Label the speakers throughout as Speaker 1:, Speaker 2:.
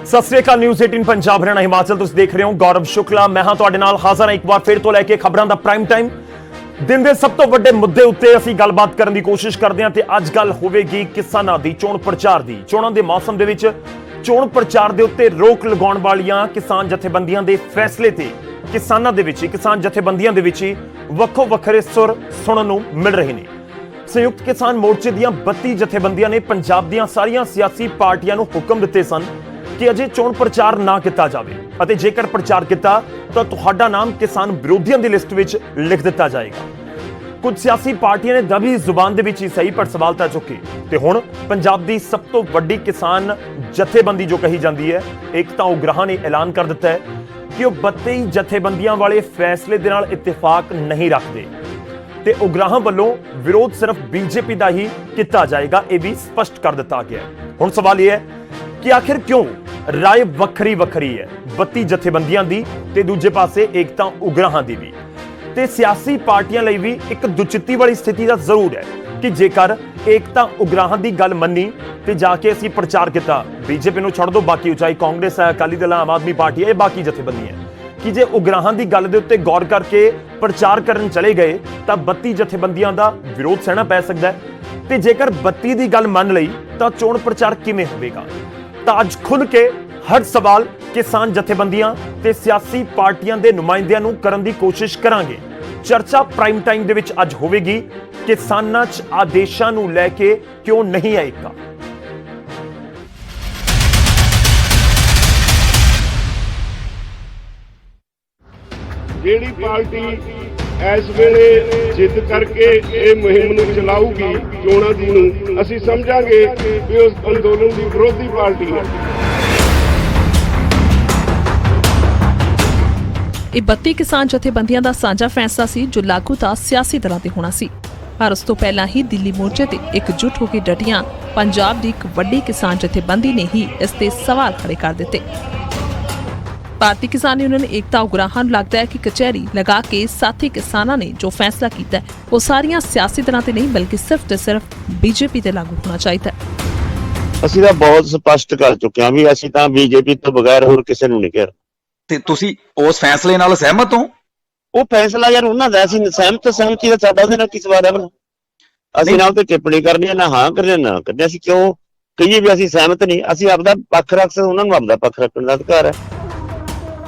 Speaker 1: सत श्री अकाल। न्यूज़ 18 पंजाब हरियाणा हिमाचल तुसीं देख रहे हो। गौरव शुक्ला मैं हां तुहाडे नाल हाज़र हां एक बार फिर तो लैके खबरां दा प्राइम टाइम। दिन दे सब तो वड्डे मुद्दे उत्ते असीं गलबात करन दी कोशिश करदे हां ते अज गल होवेगी किसानां दी चोण प्रचार दी। चोणां दे मौसम दे विच चोण प्रचार दे उत्ते रोक लगाउण वालीआं किसान जथेबंदियां दे फैसले ते किसानां दे विच किसान जथेबंदियां दे विच वक्खो वक्खरे सुर सुणन नूं मिल रहे ने। संयुक्त किसान मोर्चे दियां 32 जथेबंदियां ने पंजाब दियां सारियां सियासी पार्टियां नूं हुक्म दित्ते सन कि अजे चोण प्रचार ना किया जाए और जेकर प्रचार किया तो तुहाडा नाम किसान विरोधियों की लिस्ट में लिख दिता जाएगा। कुछ सियासी पार्टियां ने दबी जुबान दे विच ही सही पर सवाल ता चुके ते हुण पंजाब की सब तो वड्डी किसान जथेबंदी जो कही जाती है एकता उग्राहां ने ऐलान कर दिता है कि वह 32 जथेबंदियां वाले फैसले दे नाल इत्तेफाक नहीं रखते ते उग्राहां वल्लों विरोध सिर्फ बीजेपी का ही किया जाएगा, यह भी स्पष्ट कर दिता गया है। हुण सवाल यह है कि आखिर क्यों राय वखरी वखरी है 32 जथेबंदियां दी ते दूजे पासे एकता उग्राहां दी भी ते सियासी पार्टियां लई भी एक दुचित्ती वाली स्थिति दा जरूर है कि जेकर एकता उग्राहां दी गल मन्नी ते जाके असीं प्रचार किया बीजेपी नूं छड्ड दो बाकी चाहे कांग्रेस है अकाली दल आम आदमी पार्टी है बाकी जथेबंदियां कि जे उग्राहां दी गल दे उत्ते गौर करके प्रचार करन चले गए तां 32 जथेबंदियां दा विरोध सहना पै सकदा है ते जेकर 32 दी गल मान लई तां चोण प्रचार किवें होवेगा। तां अज खुल के हर सवाल किसान जथेबंदियां ते सियासी पार्टियां दे नुमाइंदियां नूं करन दी कोशिश करांगे। चर्चा प्राइम टाइम दे विच अज होवेगी किसानां च आदेशां नूं लैके क्यों नहीं है एकता।
Speaker 2: ਜਿਹੜੀ ਪਾਰਟੀ ਇਸ ਵੇਲੇ ਜਿੱਦ ਕਰਕੇ ਇਹ ਮੁਹਿੰਮ ਨੂੰ ਚਲਾਊਗੀ ਚੋਣਾਂ ਦੀ ਨੂੰ ਅਸੀਂ ਸਮਝਾਂਗੇ ਕਿ ਉਸ ਅੰਦੋਲਨ ਦੀ ਵਿਰੋਧੀ ਪਾਰਟੀ ਹੈ।
Speaker 3: ਇਹ 32 ਕਿਸਾਨ ਜਥੇਬੰਦੀਆਂ ਦਾ ਸਾਂਝਾ ਫੈਸਲਾ ਸੀ ਜੋ ਲਾਗੂ ਤਾਂ ਸਿਆਸੀ ਦਲਾਂ ਤੇ ਹੋਣਾ ਸੀ, ਪਰ ਉਸ ਤੋਂ ਪਹਿਲਾਂ ਹੀ ਦਿੱਲੀ ਮੋਰਚੇ ਤੇ ਇਕਜੁੱਟ ਹੋ ਕੇ ਡਟੀਆਂ ਪੰਜਾਬ ਦੀ ਇੱਕ ਵੱਡੀ ਕਿਸਾਨ ਜਥੇਬੰਦੀ ਨੇ ਹੀ ਇਸ ਤੇ ਸਵਾਲ ਖੜੇ ਕਰ ਦਿੱਤੇ। ਭਾਰਤੀ ਕਿਸਾਨ ਯੂਨੀਅਨ एकता उग्राहां ਨੂੰ लगता है कि कचहरी लगा के साथी किसानों ने जो फैसला किया है वो सारियां सियासी दलों ते नहीं बल्कि सिर्फ ते सिर्फ बीजेपी ते लागू होना चाहिए।
Speaker 4: ਅਸੀਂ ਤਾਂ ਬਹੁਤ ਸਪਸ਼ਟ ਕਰ ਚੁੱਕੇ ਹਾਂ ਵੀ ਅਸੀਂ ਤਾਂ ਬੀਜੇਪੀ ਤੋਂ ਬਗੈਰ ਹੋਰ ਕਿਸੇ ਨੂੰ ਨਹੀਂ ਕਿਹਾ
Speaker 5: ਤੇ ਤੁਸੀਂ ਉਸ ਫੈਸਲੇ ਨਾਲ ਸਹਿਮਤ ਹੋ?
Speaker 4: ਉਹ ਫੈਸਲਾ ਯਾਰ ਉਹਨਾਂ ਦਾ ਅਸੀਂ ਸਹਿਮਤੀ ਦਾ ਸਾਡਾ ਉਹਦੇ ਨਾਲ ਕੀ ਸਵਾਲ ਹੈ? ਅਸੀਂ ਨਾ ਤੇ ਟਿੱਪਣੀ ਕਰਨੀ ਹੈ ਨਾ ਹਾਂ ਕਰਨੀ ਨਾ ਕਰਨੀ। ਅਸੀਂ ਕਿਉਂ ਕਹੀਏ ਵੀ ਅਸੀਂ ਸਹਿਮਤ ਨਹੀਂ? ਅਸੀਂ ਆਪਦਾ ਪੱਖ ਰੱਖ ਸਕਦੇ, ਉਹਨਾਂ ਨੂੰ ਆਪਦਾ ਪੱਖ ਰੱਖਣ ਦਾ ਅਧਿਕਾਰ ਹੈ।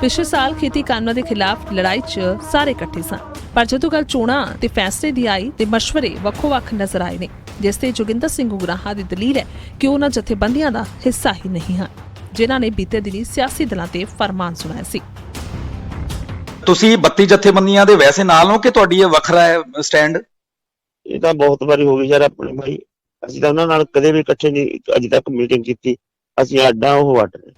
Speaker 3: पिछले साल खेती कानूनों के खिलाफ लड़ाई च सारे इकट्ठे सन, पर जदों गल चोणां ते फैसले दी आई ते मशवरे वक्खो वक्ख नजर आए ने, जिस ते जोगिंदर सिंह उग्राहां दी दलील है कि उन्हां जथेबंदियां दा हिस्सा ही नहीं हन जिन्हां ने बीते दिनी सियासी दलां ते फरमान सुनाया सी।
Speaker 5: ਤੁਸੀਂ 32 ਜਥੇਬੰਦੀਆਂ ਦੇ ਵੈਸੇ ਨਾਲ ਹੋ ਕਿ ਤੁਹਾਡੀ ਇਹ ਵੱਖਰਾ ਹੈ ਸਟੈਂਡ?
Speaker 4: ਇਹ ਤਾਂ ਬਹੁਤ ਵਾਰੀ ਹੋ ਗਈ ਯਾਰ ਆਪਣੇ ਭਾਈ, ਅਸੀਂ ਤਾਂ ਉਹਨਾਂ ਨਾਲ ਕਦੇ ਵੀ ਇਕੱਠੇ ਨਹੀਂ ਅਜੇ ਤੱਕ ਮੀਟਿੰਗ ਕੀਤੀ। ਅਸੀਂ ਅੱਡਾ ਉਹ ਅੱਡ ਨੇ।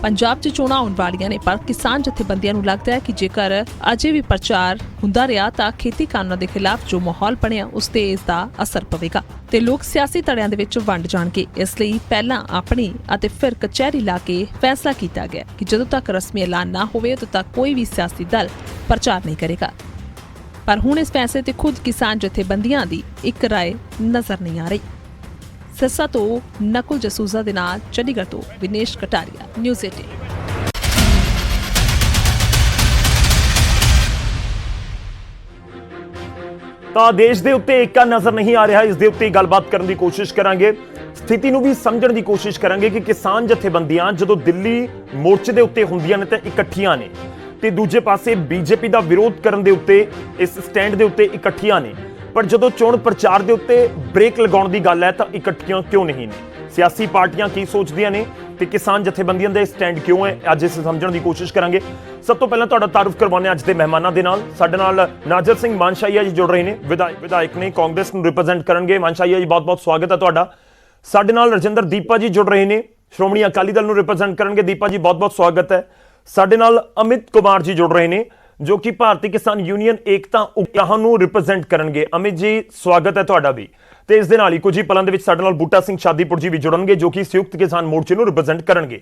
Speaker 3: पंजाब च चोणां आउण वालियां ने, पर किसान जथेबंदियां नूं लगदा है कि जेकर अजे भी प्रचार हुंदा रहा तां खेती कानूनां दे खिलाफ जो माहौल बणिया उस ते इस दा असर पवेगा ते लोक सियासी धड़ियां दे विच वंड जाणगे। इसलिए पहलां अपनी अते फिर कचहरी ला के फैसला कीता गया कि जदों तक रस्मी ऐलान ना होवे उदों तक कोई भी सियासी दल प्रचार नहीं करेगा। पर हुण इस फैसले ते खुद किसान जथेबंदियां दी एक राय नजर नहीं आ रही। सिरसा तो नकुल जसूजा दे नाल, चंडीगढ़ तो विनेश कटारिया, न्यूज़ 18।
Speaker 1: ਤਾਂ ਦੇਸ਼ ਦੇ ਉੱਤੇ ਏਕਾ ਨਜ਼ਰ ਨਹੀਂ ਆ ਰਿਹਾ, ਇਸ ਦੇ ਉੱਤੇ ਗੱਲਬਾਤ ਕਰਨ ਦੀ ਕੋਸ਼ਿਸ਼ ਕਰਾਂਗੇ, ਸਥਿਤੀ ਨੂੰ ਵੀ ਸਮਝਣ ਦੀ ਕੋਸ਼ਿਸ਼ ਕਰਾਂਗੇ ਕਿ ਕਿਸਾਨ ਜਥੇਬੰਦੀਆਂ ਜਦੋਂ ਦਿੱਲੀ ਮੋਰਚੇ ਦੇ ਉੱਤੇ ਹੁੰਦੀਆਂ ਨੇ ਤਾਂ ਇਕੱਠੀਆਂ ਨੇ ਤੇ ਦੂਜੇ ਪਾਸੇ ਬੀਜੇਪੀ ਦਾ ਵਿਰੋਧ ਕਰਨ ਦੇ ਉੱਤੇ ਇਸ ਸਟੈਂਡ ਦੇ ਉੱਤੇ ਇਕੱਠੀਆਂ ਨੇ, ਪਰ ਜਦੋਂ ਚੋਣ ਪ੍ਰਚਾਰ ਦੇ ਉੱਤੇ ਬ੍ਰੇਕ ਲਗਾਉਣ ਦੀ ਗੱਲ ਹੈ ਤਾਂ ਇਕੱਠੀਆਂ ਕਿਉਂ ਨਹੀਂ ਨੇ? ਸਿਆਸੀ ਪਾਰਟੀਆਂ ਕੀ ਸੋਚਦੀਆਂ ਨੇ ਤੇ ਕਿਸਾਨ ਜਥੇਬੰਦੀਆਂ ਦਾ ਸਟੈਂਡ ਕਿਉਂ ਹੈ, ਅੱਜ ਇਸ ਸਮਝਣ ਦੀ ਕੋਸ਼ਿਸ਼ ਕਰਾਂਗੇ। ਸਭ ਤੋਂ ਪਹਿਲਾਂ ਤੁਹਾਡਾ ਤਾਰਫ ਕਰਵਾਉਂਦੇ ਅੱਜ ਦੇ ਮਹਿਮਾਨਾਂ ਦੇ ਨਾਲ। ਸਾਡੇ ਨਾਲ ਨਾਜ਼ਰ ਸਿੰਘ ਮਾਨਸ਼ਾਹੀਆ ਜੀ ਜੁੜ ਰਹੇ ਨੇ, ਵਿਧਾਇਕ ਨੇ, ਕਾਂਗਰਸ ਨੂੰ ਰਿਪਰੈਜ਼ੈਂਟ ਕਰਨਗੇ। ਮਾਨਸ਼ਾਹੀਆ ਜੀ ਬਹੁਤ ਬਹੁਤ ਸਵਾਗਤ ਹੈ ਤੁਹਾਡਾ। ਸਾਡੇ ਨਾਲ ਰਜਿੰਦਰ ਦੀਪਾ ਜੀ ਜੁੜ ਰਹੇ ਨੇ, ਸ਼੍ਰੋਮਣੀ ਅਕਾਲੀ ਦਲ ਨੂੰ ਰਿਪਰੈਜ਼ੈਂਟ ਕਰਨਗੇ। ਦੀਪਾ ਜੀ ਬਹੁਤ ਬਹੁਤ ਸਵਾਗਤ ਹੈ। ਸਾਡੇ ਨਾਲ ਅਮਿਤ ਕੁਮਾਰ ਜੀ ਜੁੜ ਰਹੇ ਨੇ जो कि भारतीय किसान यूनियन एकता उग्राहां नूं रिप्रजेंट करनगे। अमित जी स्वागत है तुहाडा भी। ते इस दे नाल ही कुछ ही पलां दे विच साडे नाल बूटा सिंह शादीपुर जी भी जुड़नगे जो कि संयुक्त किसान मोर्चे नूं रिप्रजेंट करनगे।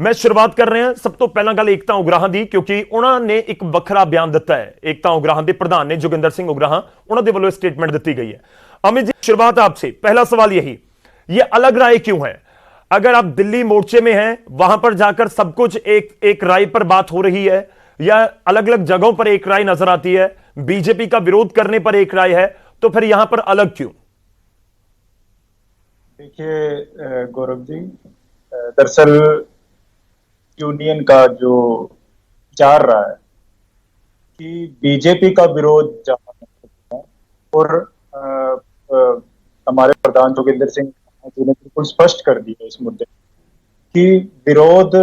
Speaker 1: मैं शुरुआत कर रहा सब तो पहला गल एकता उग्राहां दी, क्योंकि उन्होंने एक वखरा बयान दिता है। एकता उग्राहां दे प्रधान ने जोगिंदर सिंह उग्राहां, उन्होंने दे वल्लों स्टेटमेंट दी गई है। अमित जी शुरुआत आपसे, पहला सवाल यही, ये अलग राय क्यों है? अगर आप दिल्ली मोर्चे में हैं, वहां पर जाकर सब कुछ एक राय पर बात हो रही है, या अलग अलग जगहों पर एक राय नजर आती है, बीजेपी का विरोध करने पर एक राय है, तो फिर यहां पर अलग क्यों?
Speaker 6: देखिए गौरव जी, दरअसल यूनियन का जो विचार रहा है कि बीजेपी का विरोध जहां है, और हमारे प्रधान जोगिंदर सिंह जी ने बिल्कुल स्पष्ट कर दिया इस मुद्दे कि विरोध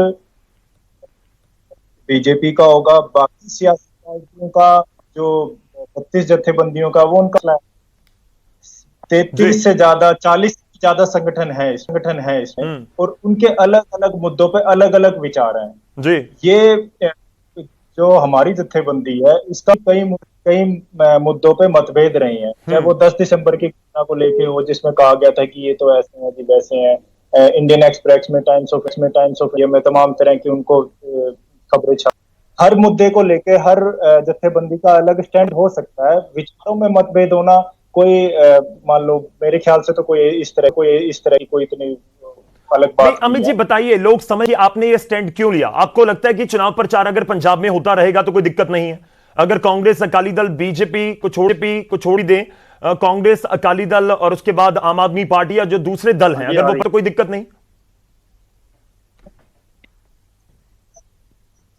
Speaker 6: बीजेपी का होगा। बाकी सियासी पार्टियों का जो 32 जत्थेबंदियों का वो उनका 33 से ज्यादा 40 से ज्यादा संगठन है इसमें, और उनके अलग अलग मुद्दों पे अलग अलग विचार हैं
Speaker 1: जी।
Speaker 6: ये जो हमारी जत्थेबंदी है इसका कई मुद्दों पे मतभेद रहे हैं, चाहे वो 10 दिसंबर की घटना को लेके हो जिसमें कहा गया था कि ये तो ऐसे हैं जी वैसे हैं, इंडियन एक्सप्रेस में, टाइम्स ऑफ इंडिया में तमाम तरह की उनको खबरें छाप, हर मुद्दे को लेके हर जत्थेबंदी का अलग स्टैंड हो सकता है। विचारों में मतभेद होना कोई मान लो मेरे ख्याल से तो कोई इस तरह की कोई इतनी अलग बात
Speaker 1: नहीं। अमित जी बताइए, लोग समझिए आपने ये स्टैंड क्यों लिया? आपको लगता है कि चुनाव प्रचार अगर पंजाब में होता रहेगा तो कोई दिक्कत नहीं है? अगर कांग्रेस, अकाली दल, बीजेपी को छोड़ ही दें, कांग्रेस, अकाली दल और उसके बाद आम आदमी पार्टी या जो दूसरे दल हैं, अगर वो तो कोई दिक्कत नहीं?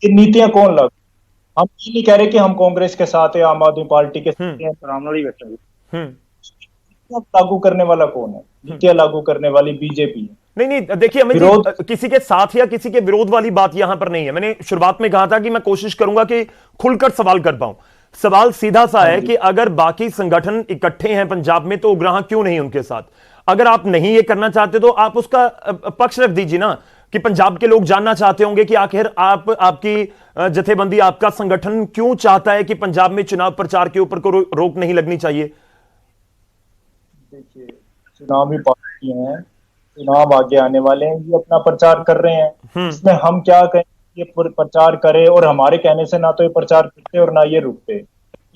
Speaker 6: नीतियां कौन लागू, हम ये नहीं कह रहे कि हम कांग्रेस के साथ है, आम आदमी पार्टी के साथ है, लागू करने वाला कौन है? नीतियां लागू करने वाली बीजेपी है।
Speaker 1: नहीं, देखिए अमित जी, किसी के साथ या किसी के विरोध वाली बात यहां पर नहीं है। मैंने शुरुआत में कहा था कि मैं कोशिश करूंगा कि खुलकर सवाल कर पाऊं। सवाल सीधा सा है कि अगर बाकी संगठन इकट्ठे हैं पंजाब में तो उग्राह क्यों नहीं उनके साथ? अगर आप नहीं ये करना चाहते तो आप उसका पक्ष रख दीजिए ना, कि पंजाब के लोग जानना चाहते होंगे कि आखिर आपकी जथेबंदी, आपका संगठन क्यों चाहता है कि पंजाब में चुनाव प्रचार के ऊपर को रोक नहीं लगनी चाहिए।
Speaker 6: देखिए, चुनावी पार्टियां हैं, चुनाव आगे आने वाले हैं, ये अपना प्रचार कर रहे हैं, इसमें हम क्या कहें, ये प्रचार करे, और हमारे कहने से ना तो ये प्रचार करते और ना ये रुकते,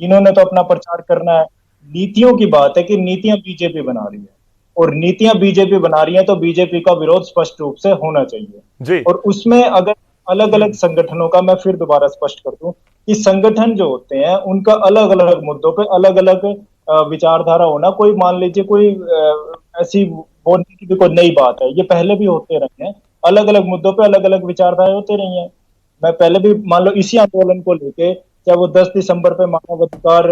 Speaker 6: इन्होंने तो अपना प्रचार करना है। नीतियों की बात है कि नीतियां बीजेपी बना रही है, और नीतियां बीजेपी बना रही है तो बीजेपी का विरोध स्पष्ट रूप से होना चाहिए
Speaker 1: जी।
Speaker 6: और उसमें अगर अलग अलग संगठनों का, मैं फिर दोबारा स्पष्ट कर दूं कि संगठन जो होते हैं उनका अलग अलग मुद्दों पे अलग अलग विचारधारा होना, कोई मान लीजिए कोई ऐसी बोलने की भी कोई नई बात है, ये पहले भी होते रहे हैं, अलग अलग मुद्दों पे अलग अलग विचारधारा होते रही हैं। मैं पहले भी मान लो इसी आंदोलन को लेके, चाहे वो 10 दिसंबर पे मानवाधिकार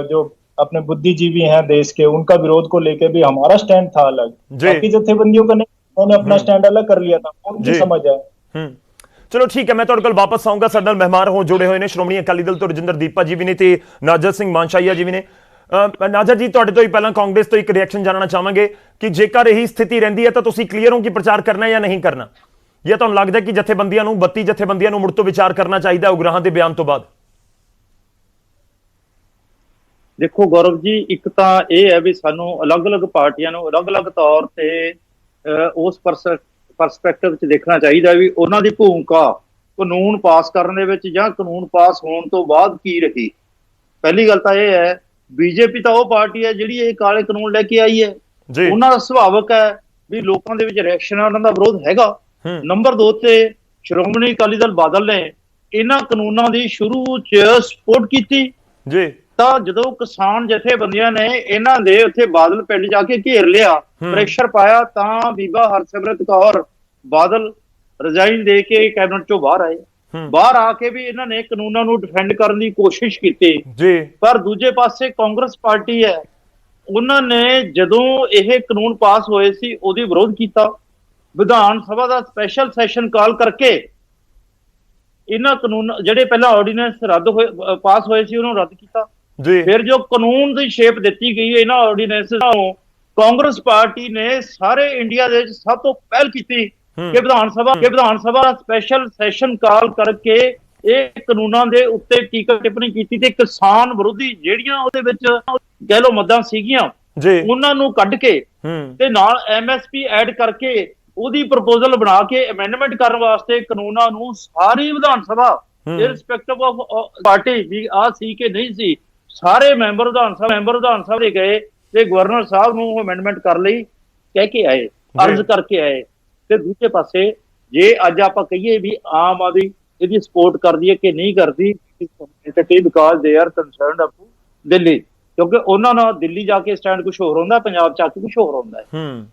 Speaker 6: जो अपने बुद्धिजीवी हैं देश के, उनका विरोध को लेके भी हमारा स्टैंड था अलग, बाकी जत्थेबंदियों का नहीं, उन्होंने अपना स्टैंड अलग कर लिया था, उनकी समझ है।
Speaker 1: चलो ठीक है, मैं ਤੁਹਾਡੇ ਕੋਲ ਵਾਪਸ ਆਉਂਗਾ। ਸਾਡੇ ਨਾਲ ਮਹਿਮਾਨ ਹੋ ਜੁੜੇ ਹੋਏ ਨੇ ਸ਼੍ਰੋਮਣੀ ਅਕਾਲੀ ਦਲ ਤੋਂ ਰਜਿੰਦਰ ਦੀਪਾ ਜੀ ਵੀ ਨੇ ਤੇ ਨਾਜਰ ਸਿੰਘ ਮਾਨਸ਼ਾਹੀਆ ਜੀ ਵੀ ਨੇ। ਨਾਜਰ ਜੀ, ਤੁਹਾਡੇ ਤੋਂ ਹੀ ਪਹਿਲਾਂ ਕਾਂਗਰਸ ਤੋਂ ਇੱਕ ਰਿਐਕਸ਼ਨ ਜਾਣਨਾ ਚਾਹਾਂਗੇ ਕਿ ਜੇਕਰ ਇਹੀ ਸਥਿਤੀ ਰਹਿੰਦੀ ਹੈ ਤਾਂ ਤੁਸੀਂ ਕਲੀਅਰ ਹੋ ਕਿ ਪ੍ਰਚਾਰ ਕਰਨਾ ਜਾਂ ਨਹੀਂ ਕਰਨਾ, ਜਾਂ ਤੁਹਾਨੂੰ ਲੱਗਦਾ ਕਿ ਜਥੇਬੰਦੀਆਂ ਨੂੰ 32 ਜਥੇਬੰਦੀਆਂ ਨੂੰ ਮੁੜ ਤੋਂ ਵਿਚਾਰ ਕਰਨਾ ਚਾਹੀਦਾ ਉਗਰਾਹਾਂ ਦੇ ਬਿਆਨ ਤੋਂ ਬਾਅਦ?
Speaker 7: देखो गौरव जी, एक तो यह है भी सानू अलग अलग पार्टियां नू अलग अलग तौर पर उस परसपैक्टिव च देखना चाहिए भी उन्हां दी भूमिका कानून पास करने विच जां कानून पास होने तो बाद की रही। पहली गल तो यह है, बीजेपी तो वह पार्टी है जिहड़ी ये काले कानून लैके आई है, उन्हां दा सुभाविक है भी लोगों दे विच रिएक्शन है, उन्हां दा विरोध हैगा। नंबर 2 ते श्रोमणी अकाली दल बादल ने इन्हां कानूनां दी शुरू च सपोर्ट कीती जी, ਤਾਂ ਜਦੋਂ ਕਿਸਾਨ ਜਥੇਬੰਦੀਆਂ ਨੇ ਇਹਨਾਂ ਦੇ ਉੱਥੇ ਬਾਦਲ ਪਿੰਡ ਜਾ ਕੇ ਘੇਰ ਲਿਆ, ਪ੍ਰੈਸ਼ਰ ਪਾਇਆ, ਤਾਂ ਬੀਬਾ ਹਰਸਿਮਰਤ ਕੌਰ ਬਾਦਲ ਰਿਜ਼ਾਈਨ ਦੇ ਕੇ ਕੈਬਨਿਟ ਚੋਂ ਬਾਹਰ ਆਏ। ਬਾਹਰ ਆ ਕੇ ਵੀ ਇਹਨਾਂ ਨੇ ਕਾਨੂੰਨਾਂ ਨੂੰ ਡਿਫੈਂਡ ਕਰਨ ਦੀ ਕੋਸ਼ਿਸ਼ ਕੀਤੀ ਜੀ, ਪਰ ਦੂਜੇ ਪਾਸੇ ਕਾਂਗਰਸ ਪਾਰਟੀ ਹੈ, ਉਹਨਾਂ ਨੇ ਜਦੋਂ ਇਹ ਕਾਨੂੰਨ ਪਾਸ ਹੋਏ ਸੀ ਉਹਦੀ ਵਿਰੋਧ ਕੀਤਾ, ਵਿਧਾਨ ਸਭਾ ਦਾ ਸਪੈਸ਼ਲ ਸੈਸ਼ਨ ਕਾਲ ਕਰਕੇ ਇਹਨਾਂ ਕਾਨੂੰਨ ਜਿਹੜੇ ਪਹਿਲਾਂ ਆਰਡੀਨੈਂਸ ਰੱਦ ਹੋਏ ਪਾਸ ਹੋਏ ਸੀ ਉਹਨੂੰ ਰੱਦ ਕੀਤਾ ਜੀ। ਫਿਰ ਜੋ ਕਾਨੂੰਨ ਦੀ ਸ਼ੇਪ ਦਿੱਤੀ ਗਈ ਇਹਨਾਂ ਆਰਡੀਨੈਂਸ ਨੂੰ, ਕਾਂਗਰਸ ਪਾਰਟੀ ਨੇ ਸਾਰੇ ਇੰਡੀਆ ਦੇ ਵਿੱਚ ਸਭ ਤੋਂ ਪਹਿਲ ਕੀਤੀ ਕਿ ਵਿਧਾਨ ਸਭਾ ਦਾ ਸਪੈਸ਼ਲ ਸੈਸ਼ਨ ਕਾਲ ਕਰਕੇ ਇਹ ਕਾਨੂੰਨਾਂ ਦੇ ਉੱਤੇ ਟੀਕਾ ਟਿੱਪਣੀ ਕੀਤੀ ਤੇ ਕਿਸਾਨ ਵਿਰੋਧੀ ਜਿਹੜੀਆਂ ਉਹਦੇ ਵਿੱਚ ਕਹਿ ਲਓ ਮੱਦਾਂ ਸੀਗੀਆਂ ਉਹਨਾਂ ਨੂੰ ਕੱਢ ਕੇ ਤੇ ਨਾਲ MSP ਐਡ ਕਰਕੇ ਉਹਦੀ ਪ੍ਰਪੋਜ਼ਲ ਬਣਾ ਕੇ ਅਮੈਂਡਮੈਂਟ ਕਰਨ ਵਾਸਤੇ ਕਾਨੂੰਨਾਂ ਨੂੰ ਸਾਰੀ Vidhan Sabha irrespective of party ਵੀ ਆ ਸੀ ਕਿ ਨਹੀਂ ਸੀ, ਸਾਰੇ ਮੈਂਬਰ ਵਿਧਾਨ ਸਭਾ ਦੇ ਗਏ ਤੇ ਗਵਰਨਰ ਸਾਹਿਬ ਨੂੰ ਅਮੈਂਡਮੈਂਟ ਕਰ ਲਈ ਕਹਿ ਕੇ ਆਏ, ਅਰਜ਼ ਕਰਕੇ ਆਏ, ਤੇ ਦੂਜੇ ਪਾਸੇ ਜੇ ਅੱਜ ਆਪਾਂ ਕਹੀਏ ਵੀ ਆਮ ਆਦਮੀ ਇਹਦੀ ਸਪੋਰਟ ਕਰਦੀ ਹੈ ਕਿ ਨਹੀਂ ਕਰਦੀ, because they are concerned up Delhi, ਕਿਉਂਕਿ ਉਹਨਾਂ ਨਾਲ ਦਿੱਲੀ ਜਾ ਕੇ ਸਟੈਂਡ ਕੁਝ ਹੋਰ ਹੁੰਦਾ, ਪੰਜਾਬ ਚ ਆ ਕੇ ਕੁਝ ਹੋਰ ਹੁੰਦਾ ਹੈ।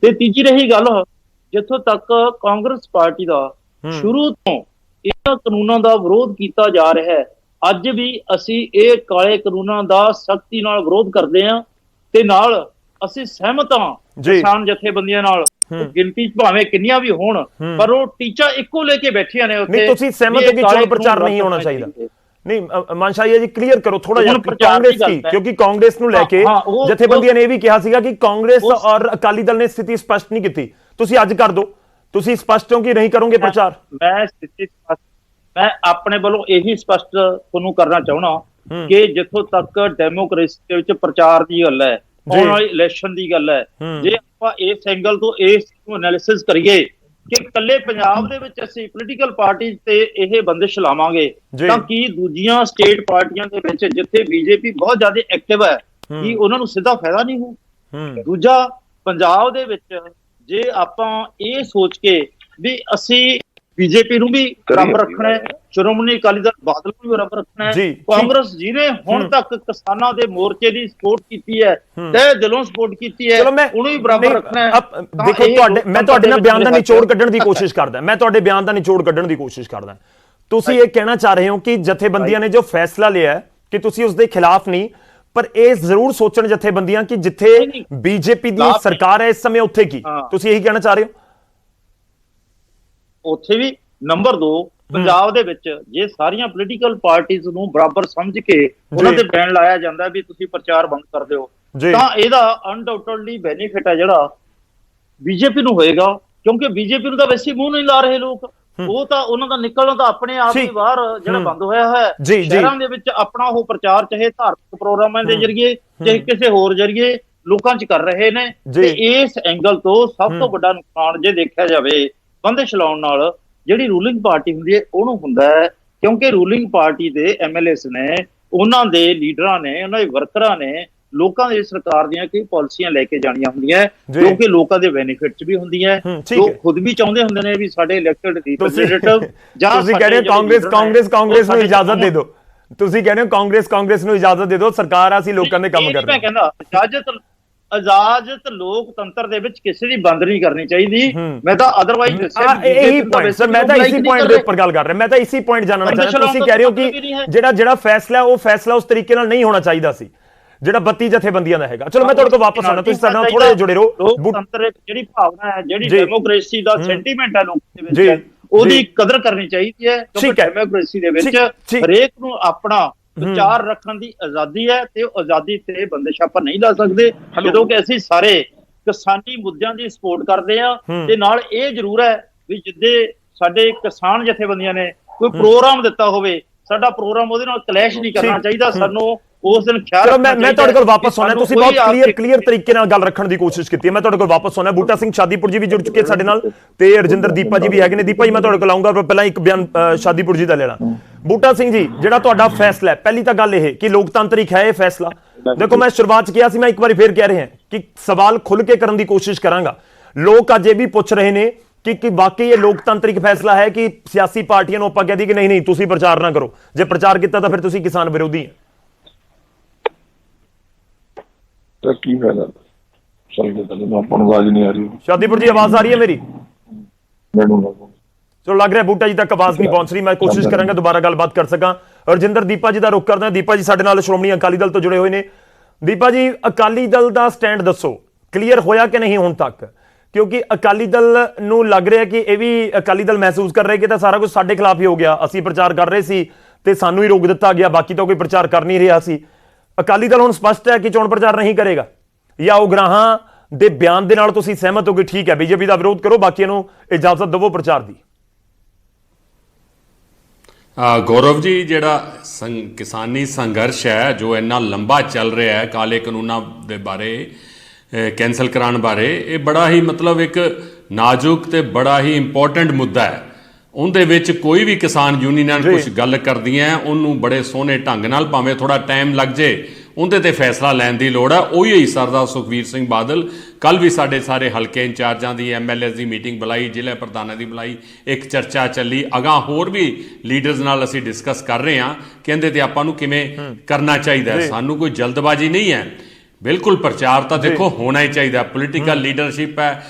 Speaker 7: ਤੇ ਤੀਜੀ ਰਹੀ ਗੱਲ, ਜਿੱਥੋਂ ਤੱਕ ਕਾਂਗਰਸ ਪਾਰਟੀ ਦਾ ਸ਼ੁਰੂ ਤੋਂ ਇਹਨਾਂ ਕਾਨੂੰਨਾਂ ਦਾ ਵਿਰੋਧ ਕੀਤਾ ਜਾ ਰਿਹਾ ਹੈ, ਅੱਜ ਵੀ ਅਸੀਂ ਇਹ ਕਾਲੇ ਕਾਨੂੰਨਾਂ ਦਾ ਸਖਤੀ ਨਾਲ ਵਿਰੋਧ ਕਰਦੇ ਹਾਂ ਤੇ ਨਾਲ ਅਸੀਂ ਸਹਿਮਤ ਹਾਂ ਕਿਸਾਨ ਜਥੇਬੰਦੀਆਂ ਨਾਲ। ਗਿਣਤੀ ਚ ਭਾਵੇਂ ਕਿੰਨੀਆਂ ਵੀ ਹੋਣ, ਪਰ ਉਹ ਟੀਚਾ ਇੱਕੋ ਲੈ ਕੇ ਬੈਠੀਆਂ ਨੇ ਉੱਥੇ।
Speaker 1: ਨਹੀਂ, ਤੁਸੀਂ ਸਹਿਮਤ ਹੋ ਕਿ ਚੋਣ ਪ੍ਰਚਾਰ ਨਹੀਂ ਹੋਣਾ ਚਾਹੀਦਾ? ਨਹੀਂ ਮਾਨਸ਼ਾਹੀਆ ਜੀ, ਕਲੀਅਰ ਕਰੋ ਥੋੜਾ ਜਿਹਾ ਕਾਂਗਰਸ ਕੀ, ਕਿਉਂਕਿ ਕਾਂਗਰਸ ਨੂੰ ਲੈ ਕੇ ਜਥੇਬੰਦੀਆਂ ਨੇ ਇਹ ਵੀ ਕਿਹਾ ਸੀਗਾ ਕਿ ਕਾਂਗਰਸ ਔਰ ਅਕਾਲੀ ਦਲ ਨੇ ਸਥਿਤੀ ਸਪਸ਼ਟ ਨਹੀਂ ਕੀਤੀ। ਤੁਸੀਂ ਅੱਜ ਕਰ ਦਿਓ, ਤੁਸੀਂ ਸਪਸ਼ਟ ਹੋ ਕਿ ਨਹੀਂ ਕਰੋਗੇ ਪ੍ਰਚਾਰ?
Speaker 7: ਮੈਂ ਆਪਣੇ ਵੱਲੋਂ ਇਹੀ ਸਪਸ਼ਟ ਤੁਹਾਨੂੰ ਕਰਨਾ ਚਾਹੁੰਦਾ ਕਿ ਜਿੱਥੋਂ ਤੱਕ ਡੈਮੋਕ੍ਰੇਸੀ ਦੇ ਵਿੱਚ ਪ੍ਰਚਾਰ ਦੀ ਗੱਲ ਹੈ, ਆਉਣ ਵਾਲੀ ਇਲੈਕਸ਼ਨ ਦੀ ਗੱਲ ਹੈ, ਜੇ ਆਪਾਂ ਇਸ ਐਂਗਲ ਤੋਂ ਇਸ ਨੂੰ ਐਨਾਲਿਸਿਸ ਕਰੀਏ ਕਿ ਇਕੱਲੇ ਪੰਜਾਬ ਦੇ ਵਿੱਚ ਅਸੀਂ ਪੋਲੀਟੀਕਲ ਪਾਰਟੀ ਤੇ ਇਹ ਬੰਦਿਸ਼ ਲਾਵਾਂਗੇ ਤਾਂ ਕੀ ਦੂਜੀਆਂ ਸਟੇਟ ਪਾਰਟੀਆਂ ਦੇ ਵਿੱਚ ਜਿੱਥੇ ਬੀਜੇਪੀ ਬਹੁਤ ਜ਼ਿਆਦਾ ਐਕਟਿਵ ਹੈ, ਕੀ ਉਹਨਾਂ ਨੂੰ ਸਿੱਧਾ ਫਾਇਦਾ ਨਹੀਂ ਹੋਊ? ਦੂਜਾ, ਪੰਜਾਬ ਦੇ ਵਿੱਚ ਜੇ ਆਪਾਂ ਇਹ ਸੋਚ ਕੇ ਵੀ ਅਸੀਂ ਬੀਜੇਪੀ ਨੂੰ ਵੀ ਬਰਾਬਰ ਰੱਖਣਾ ਹੈ, ਸ਼੍ਰੋਮਣੀ ਅਕਾਲੀ ਦਲ ਬਾਦਲ ਨੂੰ ਵੀ ਬਰਾਬਰ ਰੱਖਣਾ ਹੈ, ਕਾਂਗਰਸ ਜਿਹਨੇ ਹੁਣ ਤੱਕ ਕਿਸਾਨਾਂ ਦੇ ਮੋਰਚੇ ਦੀ ਸਪੋਰਟ ਕੀਤੀ ਹੈ, ਤਹਿ ਦਿਲੋਂ ਸਪੋਰਟ ਕੀਤੀ ਹੈ, ਉਹਨੂੰ ਵੀ ਬਰਾਬਰ ਰੱਖਣਾ ਹੈ।
Speaker 1: ਦੇਖੋ, ਮੈਂ ਤੁਹਾਡੇ ਨਾਲ ਬਿਆਨ ਦਾ ਨਿਚੋੜ ਕੱਢਣ ਦੀ ਕੋਸ਼ਿਸ਼ ਕਰਦਾ, ਮੈਂ ਤੁਹਾਡੇ ਬਿਆਨ ਦਾ ਨਿਚੋੜ ਕੱਢਣ ਦੀ ਕੋਸ਼ਿਸ਼ ਕਰਦਾ। ਤੁਸੀਂ ਇਹ ਕਹਿਣਾ ਚਾਹ ਰਹੇ ਹੋ ਕਿ ਜਥੇਬੰਦੀਆਂ ਨੇ ਜੋ ਫੈਸਲਾ ਲਿਆ ਕਿ ਤੁਸੀਂ ਉਸ ਦੇ ਖਿਲਾਫ ਨਹੀਂ, ਪਰ ਇਹ ਜ਼ਰੂਰ ਸੋਚਣ ਜਥੇਬੰਦੀਆਂ ਕਿ ਜਿੱਥੇ ਬੀਜੇਪੀ ਦੀ ਸਰਕਾਰ ਹੈ ਇਸ ਸਮੇਂ ਉੱਥੇ ਕੀ, ਤੁਸੀਂ ਇਹੀ ਕਹਿਣਾ ਚਾਹ ਰਹੇ ਹੋ?
Speaker 7: ਉੱਥੇ ਵੀ ਨੰਬਰ 2 ਪੰਜਾਬ ਦੇ ਵਿੱਚ ਜੇ ਸਾਰੀਆਂ ਪੋਲੀਟੀਕਲ ਪਾਰਟੀਆਂ ਨੂੰ ਬਰਾਬਰ ਸਮਝ ਕੇ ਉਹਨਾਂ ਤੇ ਬੈਨ ਲਾਇਆ ਜਾਂਦਾ ਵੀ ਤੁਸੀਂ ਪ੍ਰਚਾਰ ਬੰਦ ਕਰ ਦਿਓ, ਤਾਂ ਇਹਦਾ ਅਨਡਾਊਟਡਲੀ ਬੈਨੀਫਿਟ ਹੈ ਜਿਹੜਾ ਬੀਜੇਪੀ ਨੂੰ ਹੋਏਗਾ, ਕਿਉਂਕਿ ਬੀਜੇਪੀ ਨੂੰ ਤਾਂ ਵੈਸੇ ਮੂੰਹ ਨਹੀਂ ਲਾ ਰਹੇ ਲੋਕ, ਉਹ ਤਾਂ ਉਹਨਾਂ ਦਾ ਨਿਕਲਣਾ ਤਾਂ ਆਪਣੇ ਆਪ ਹੀ ਬਾਹਰ ਜਿਹੜਾ ਬੰਦ ਹੋਇਆ ਹੈ। ਸ਼ਹਿਰਾਂ ਦੇ ਵਿੱਚ ਆਪਣਾ ਉਹ ਪ੍ਰਚਾਰ ਚਾਹੇ ਧਾਰਮਿਕ ਪ੍ਰੋਗਰਾਮਾਂ ਦੇ ਜ਼ਰੀਏ ਚਾਹੇ ਕਿਸੇ ਹੋਰ ਜ਼ਰੀਏ ਲੋਕਾਂ 'ਚ ਕਰ ਰਹੇ ਨੇ। ਤੇ ਇਸ ਐਂਗਲ ਤੋਂ ਸਭ ਤੋਂ ਵੱਡਾ ਨੁਕਸਾਨ ਜੇ ਦੇਖਿਆ ਜਾਵੇ ਬੰਦਿਸ਼ ਲਾਉਣ ਨਾਲ ਜਿਹੜੀ ਰੂਲਿੰਗ ਪਾਰਟੀ ਹੁੰਦੀ ਹੈ ਉਹਨੂੰ ਹੁੰਦਾ ਹੈ, ਕਿਉਂਕਿ ਰੂਲਿੰਗ ਪਾਰਟੀ ਦੇ ਐਮਐਲਏਸ ਨੇ, ਉਹਨਾਂ ਦੇ ਲੀਡਰਾਂ ਨੇ, ਉਹਨਾਂ ਦੇ ਵਰਕਰਾਂ ਨੇ ਲੋਕਾਂ ਦੀ ਸਰਕਾਰ ਦੀਆਂ ਕਈ ਪਾਲਿਸੀਆਂ ਲੈ ਕੇ ਜਾਣੀਆਂ ਹੁੰਦੀਆਂ ਕਿਉਂਕਿ ਲੋਕਾਂ ਦੇ ਬੈਨੀਫਿਟ ਚ ਵੀ ਹੁੰਦੀਆਂ, ਲੋਕ ਖੁਦ ਵੀ ਚਾਹੁੰਦੇ ਹੁੰਦੇ ਨੇ ਵੀ ਸਾਡੇ ਇਲੈਕਟਡ ਰਿਪਰੈਜ਼ੈਂਟੇਟਿਵ ਜਾਂ
Speaker 1: ਤੁਸੀਂ ਕਹਿ ਰਹੇ ਹੋ ਕਾਂਗਰਸ ਨੂੰ ਇਜਾਜ਼ਤ ਦੇ ਦਿਓ, ਤੁਸੀਂ ਕਹਿ ਰਹੇ ਹੋ ਕਾਂਗਰਸ ਨੂੰ ਇਜਾਜ਼ਤ ਦੇ ਦਿਓ, ਸਰਕਾਰ ਅਸੀਂ ਲੋਕਾਂ ਦੇ ਕੰਮ ਕਰ ਰਹੇ।
Speaker 7: ਮੈਂ ਕਹਿੰਦਾ ਇਜਾਜ਼ਤ ਲੋਕਤੰਤਰ ਦੇ ਵਿੱਚ ਕਿਸੇ ਦੀ ਬੰਦ ਨਹੀਂ ਕਰਨੀ ਚਾਹੀਦੀ। ਮੈਂ ਤਾਂ ਅਦਰਵਾਈਜ਼
Speaker 1: ਇਹੀ ਪੁਆਇੰਟ ਸਰ, ਮੈਂ ਤਾਂ ਇਸੇ ਪੁਆਇੰਟ ਦੇ ਉੱਪਰ ਗੱਲ ਕਰ ਰਿਹਾ, ਮੈਂ ਤਾਂ ਇਸੇ ਪੁਆਇੰਟ ਜਾਣਨਾ ਚਾਹੁੰਦਾ। ਤੁਸੀਂ ਕਹਿ ਰਹੇ ਹੋ ਕਿ ਜਿਹੜਾ ਫੈਸਲਾ ਉਹ ਫੈਸਲਾ ਉਸ ਤਰੀਕੇ ਨਾਲ ਨਹੀਂ ਹੋਣਾ ਚਾਹੀਦਾ ਸੀ ਜਿਹੜਾ 32 ਜਥੇਬੰਦੀਆਂ ਦਾ ਹੈਗਾ। ਚਲੋ ਮੈਂ ਤੁਹਾਡੇ ਤੋਂ ਵਾਪਸ ਆਉਣਾ, ਤੁਸੀਂ ਸਾਡੇ ਨਾਲ ਥੋੜਾ ਜਿਹਾ ਜੁੜੇ ਰਹੋ।
Speaker 7: ਲੋਕਤੰਤਰ ਜਿਹੜੀ ਭਾਵਨਾ ਹੈ, ਜਿਹੜੀ ਡੈਮੋਕ੍ਰੇਸੀ ਦਾ ਸੈਂਟੀਮੈਂਟ ਹੈ ਲੋਕਾਂ ਦੇ ਵਿੱਚ, ਉਹਦੀ ਕਦਰ ਕਰਨੀ ਚਾਹੀਦੀ ਹੈ, ਕਿਉਂਕਿ ਡੈਮੋਕ੍ਰੇਸੀ ਦੇ ਵਿੱਚ ਹਰੇਕ ਨੂੰ ਆਪਣਾ ਵਿਚਾਰ ਰੱਖਣ ਦੀ ਆਜ਼ਾਦੀ ਹੈ ਤੇ ਉਹ ਆਜ਼ਾਦੀ ਤੇ ਬੰਦਿਸ਼ ਆਪਾਂ ਨਹੀਂ ਲਾ ਸਕਦੇ। ਜਦੋਂ ਕਿ ਅਸੀਂ ਸਾਰੇ ਕਿਸਾਨੀ ਮੁੱਦਿਆਂ ਦੀ ਸਪੋਰਟ ਕਰਦੇ ਆ ਤੇ ਨਾਲ ਇਹ ਜ਼ਰੂਰ ਹੈ ਵੀ ਜਿੱਦੇ ਸਾਡੇ ਕਿਸਾਨ ਜਥੇਬੰਦੀਆਂ ਨੇ ਕੋਈ ਪ੍ਰੋਗਰਾਮ ਦਿੱਤਾ ਹੋਵੇ, ਸਾਡਾ ਪ੍ਰੋਗਰਾਮ ਉਹਦੇ ਨਾਲ ਕਲੈਸ਼ ਨਹੀਂ ਕਰਨਾ ਚਾਹੀਦਾ। ਸਾਨੂੰ ਉਸ ਦਿਨ ਖਿਆਲ
Speaker 1: ਮੈਂ ਤੁਹਾਡੇ ਕੋਲ ਵਾਪਸ ਆਉਣਾ, ਤੁਸੀਂ ਬਹੁਤ ਕਲੀਅਰ ਤਰੀਕੇ ਨਾਲ ਗੱਲ ਰੱਖਣ ਦੀ ਕੋਸ਼ਿਸ਼ ਕੀਤੀ ਹੈ। ਮੈਂ ਤੁਹਾਡੇ ਕੋਲ ਵਾਪਸ ਆਉਣਾ। ਬੂਟਾ ਸਿੰਘ ਸ਼ਾਦੀਪੁਰ ਜੀ ਵੀ ਜੁੜ ਚੁੱਕੇ ਸਾਡੇ ਨਾਲ ਤੇ ਰਜਿੰਦਰ ਦੀਪਾ ਜੀ ਵੀ ਹੈਗੇ ਨੇ। ਦੀਪਾ ਜੀ ਮੈਂ ਤੁਹਾਡੇ ਕੋਲ ਆਉਂਗਾ, ਪਰ ਪਹਿਲਾਂ ਇੱਕ ਬਿਆਨ ਸ਼ਾਦੀਪੁਰ ਜੀ ਦਾ ਲੈਣਾ। ਬੂਟਾ ਸਿੰਘ ਜੀ, ਜਿਹੜਾ ਤੁਹਾਡਾ ਫੈਸਲਾ ਹੈ, ਪਹਿਲੀ ਤਾਂ ਗੱਲ ਇਹ ਕਿ ਲੋਕਤੰਤਰਿਕ ਹੈ ਇਹ ਫੈਸਲਾ। ਦੇਖੋ, ਮੈਂ ਸ਼ੁਰੂਆਤ 'ਚ ਕਿਹਾ ਸੀ, ਮੈਂ ਇੱਕ ਵਾਰੀ ਫੇਰ ਕਹਿ ਰਿਹਾ ਕਿ ਸਵਾਲ ਖੁੱਲ ਕੇ ਕਰਨ ਦੀ ਕੋਸ਼ਿਸ਼ ਕਰਾਂਗਾ। ਲੋਕ ਅੱਜ ਇਹ ਵੀ ਪੁੱਛ ਰਹੇ ਨੇ ਕਿ ਵਾਕਈ ਇਹ ਲੋਕਤੰਤਰਿਕ ਫੈਸਲਾ ਹੈ ਕਿ ਸਿਆਸੀ ਪਾਰਟੀਆਂ ਨੂੰ ਆਪਾਂ ਕਹਿ ਦਈਏ ਕਿ ਨਹੀਂ ਤੁਸੀਂ ਪ੍ਰਚਾਰ ਨਾ ਕਰੋ, ਜੇ ਪ੍ਰਚਾਰ ਕੀਤਾ ਤਾਂ ਫਿਰ ਤੁਸੀਂ ਕਿਸਾਨ ਵਿਰੋਧੀ ਹੈ।
Speaker 8: ਕੀ ਫਾਇਦਾ ਆਪਾਂ ਨੂੰ ਆਵਾਜ਼ ਨਹੀਂ ਆ ਰਹੀ।
Speaker 1: ਸ਼ਾਦੀਪੁਰ ਜੀ, ਆਵਾਜ਼ ਆ ਰਹੀ ਹੈ ਮੇਰੀ? ਚਲੋ ਲੱਗ ਰਿਹਾ ਬੂਟਾ ਜੀ ਤੱਕ ਆਵਾਜ਼ ਨਹੀਂ ਪਹੁੰਚ ਰਹੀ। ਮੈਂ ਕੋਸ਼ਿਸ਼ ਕਰਾਂਗਾ ਦੁਬਾਰਾ ਗੱਲਬਾਤ ਕਰ ਸਕਾਂ। ਰਜਿੰਦਰ ਦੀਪਾ ਜੀ ਦਾ ਰੁਖ ਕਰਦਾ। ਦੀਪਾ ਜੀ ਸਾਡੇ ਨਾਲ ਸ਼੍ਰੋਮਣੀ ਅਕਾਲੀ ਦਲ ਤੋਂ ਜੁੜੇ ਹੋਏ ਨੇ। ਦੀਪਾ ਜੀ, ਅਕਾਲੀ ਦਲ ਦਾ ਸਟੈਂਡ ਦੱਸੋ, ਕਲੀਅਰ ਹੋਇਆ ਕਿ ਨਹੀਂ ਹੁਣ ਤੱਕ? ਕਿਉਂਕਿ ਅਕਾਲੀ ਦਲ ਨੂੰ ਲੱਗ ਰਿਹਾ ਕਿ ਇਹ ਵੀ ਅਕਾਲੀ ਦਲ ਮਹਿਸੂਸ ਕਰ ਰਿਹਾ ਕਿ ਤਾਂ ਸਾਰਾ ਕੁਝ ਸਾਡੇ ਖਿਲਾਫ ਹੀ ਹੋ ਗਿਆ, ਅਸੀਂ ਪ੍ਰਚਾਰ ਕਰ ਰਹੇ ਸੀ ਤੇ ਸਾਨੂੰ ਹੀ ਰੋਕ ਦਿੱਤਾ ਗਿਆ, ਬਾਕੀ ਤਾਂ ਕੋਈ ਪ੍ਰਚਾਰ ਕਰ ਨਹੀਂ ਰਿਹਾ ਸੀ। ਅਕਾਲੀ ਦਲ ਹੁਣ ਸਪਸ਼ਟ ਹੈ ਕਿ ਚੋਣ ਪ੍ਰਚਾਰ ਨਹੀਂ ਕਰੇਗਾ, ਜਾਂ ਉਗਰਾਹਾਂ ਦੇ ਬਿਆਨ ਦੇ ਨਾਲ ਤੁਸੀਂ ਸਹਿਮਤ ਹੋ ਕਿ ਠੀਕ ਹੈ ਬੀਜੇਪੀ ਦਾ ਵਿਰੋਧ ਕਰੋ, ਬਾਕੀਆਂ ਨੂੰ ਇਜਾਜ਼ਤ ਦਿਵੋ ਪ੍ਰਚਾਰ ਦੀ?
Speaker 9: ਗੌਰਵ ਜੀ, ਜਿਹੜਾ ਕਿਸਾਨੀ ਸੰਘਰਸ਼ ਹੈ ਜੋ ਇੰਨਾ ਲੰਬਾ ਚੱਲ ਰਿਹਾ ਹੈ ਕਾਲੇ ਕਾਨੂੰਨਾਂ ਦੇ ਬਾਰੇ ਕੈਂਸਲ ਕਰਾਉਣ ਬਾਰੇ, ਇਹ ਬੜਾ ਹੀ ਮਤਲਬ ਇੱਕ ਨਾਜ਼ੁਕ ਤੇ ਬੜਾ ਹੀ ਇੰਪੋਰਟੈਂਟ ਮੁੱਦਾ ਹੈ। ਉਹਦੇ ਵਿੱਚ ਕੋਈ ਵੀ ਕਿਸਾਨ ਯੂਨੀਅਨਾਂ ਕੁਝ ਗੱਲ ਕਰਦੀਆਂ ਉਹਨੂੰ ਬੜੇ ਸੋਹਣੇ ਢੰਗ ਨਾਲ, ਭਾਵੇਂ ਥੋੜਾ ਟਾਈਮ ਲੱਗ ਜੇ, ਉਹਦੇ ਤੇ ਫੈਸਲਾ ਲੈਣ ਦੀ ਲੋੜ ਹੈ। ਉਹੀ ਹੀ ਸਰਦਾਰ ਸੁਖਬੀਰ ਸਿੰਘ ਬਾਦਲ ਕੱਲ ਵੀ ਸਾਡੇ ਸਾਰੇ ਹਲਕੇ ਇੰਚਾਰਜਾਂ ਦੀ MLAs ਦੀ ਮੀਟਿੰਗ ਬੁਲਾਈ, ਜ਼ਿਲ੍ਹਾ ਪ੍ਰਧਾਨਾਂ ਦੀ ਬੁਲਾਈ, ਇੱਕ ਚਰਚਾ ਚੱਲੀ, ਅਗਾਂਹ ਹੋਰ ਵੀ ਲੀਡਰਸ ਨਾਲ ਅਸੀਂ ਡਿਸਕਸ ਕਰ ਰਹੇ ਹਾਂ ਕਿ ਇਹਦੇ ਤੇ ਆਪਾਂ ਨੂੰ ਕਿਵੇਂ ਕਰਨਾ ਚਾਹੀਦਾ ਹੈ। ਸਾਨੂੰ ਕੋਈ ਜਲਦਬਾਜ਼ੀ ਨਹੀਂ ਹੈ, ਬਿਲਕੁਲ ਪ੍ਰਚਾਰ ਤਾਂ ਦੇਖੋ ਹੋਣਾ ਹੀ ਚਾਹੀਦਾ, ਪੋਲੀਟੀਕਲ ਲੀਡਰਸ਼ਿਪ ਹੈ,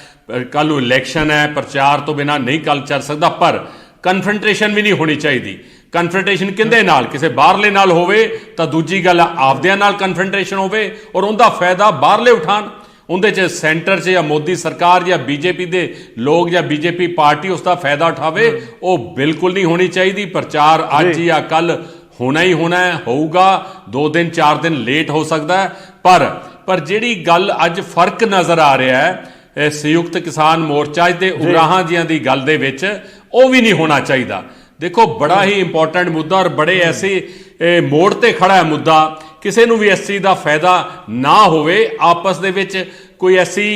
Speaker 9: ਕੱਲ ਨੂੰ ਇਲੈਕਸ਼ਨ ਹੈ, ਪ੍ਰਚਾਰ ਤੋਂ ਬਿਨਾਂ ਨਹੀਂ ਕੱਲ ਚੱਲ ਸਕਦਾ, ਪਰ ਕਨਫਰੰਟੇਸ਼ਨ ਵੀ ਨਹੀਂ ਹੋਣੀ ਚਾਹੀਦੀ। ਕਨਫਰੰਟੇਸ਼ਨ ਕਿਹਦੇ ਨਾਲ? ਕਿਸੇ ਬਾਹਰਲੇ ਨਾਲ ਹੋਵੇ ਤਾਂ ਦੂਜੀ ਗੱਲ, ਆਪਦਿਆਂ ਨਾਲ ਕਨਫਰੰਟੇਸ਼ਨ ਹੋਵੇ ਔਰ ਉਹਦਾ ਫਾਇਦਾ ਬਾਹਰਲੇ ਉਠਾਉਣ, ਉਹਦੇ 'ਚ ਸੈਂਟਰ 'ਚ ਜਾਂ ਮੋਦੀ ਸਰਕਾਰ ਜਾਂ BJP ਦੇ ਲੋਕ ਜਾਂ BJP ਪਾਰਟੀ ਉਸ ਦਾ ਫਾਇਦਾ ਉਠਾਵੇ, ਉਹ ਬਿਲਕੁਲ ਨਹੀਂ ਹੋਣੀ ਚਾਹੀਦੀ। ਪ੍ਰਚਾਰ ਅੱਜ ਹੀ ਜਾਂ ਕੱਲ ਹੋਣਾ ਹੀ ਹੋਣਾ ਹੈ, ਹੋਊਗਾ 2 ਦਿਨ 4 ਦਿਨ ਲੇਟ ਹੋ ਸਕਦਾ ਹੈ, ਪਰ ਜਿਹੜੀ ਗੱਲ ਅੱਜ ਫਰਕ ਨਜ਼ਰ ਆ ਰਿਹਾ ਹੈ ਸੰਯੁਕਤ ਕਿਸਾਨ ਮੋਰਚਾ ਤੇ ਉਗਰਾਹਾਂ ਜੀਆਂ ਦੀ ਗੱਲ ਦੇ ਵਿੱਚ, ਉਹ ਵੀ ਨਹੀਂ ਹੋਣਾ ਚਾਹੀਦਾ। ਦੇਖੋ ਬੜਾ ਹੀ ਇੰਪੋਰਟੈਂਟ ਮੁੱਦਾ ਔਰ ਬੜੇ ਐਸੇ ਮੋੜ ਤੇ ਖੜਾ ਹੈ ਮੁੱਦਾ, ਕਿਸੇ ਨੂੰ ਵੀ ਇਸ ਚੀਜ਼ ਦਾ ਫਾਇਦਾ ਨਾ ਹੋਵੇ। ਆਪਸ ਦੇ ਵਿੱਚ ਕੋਈ ਐਸੀ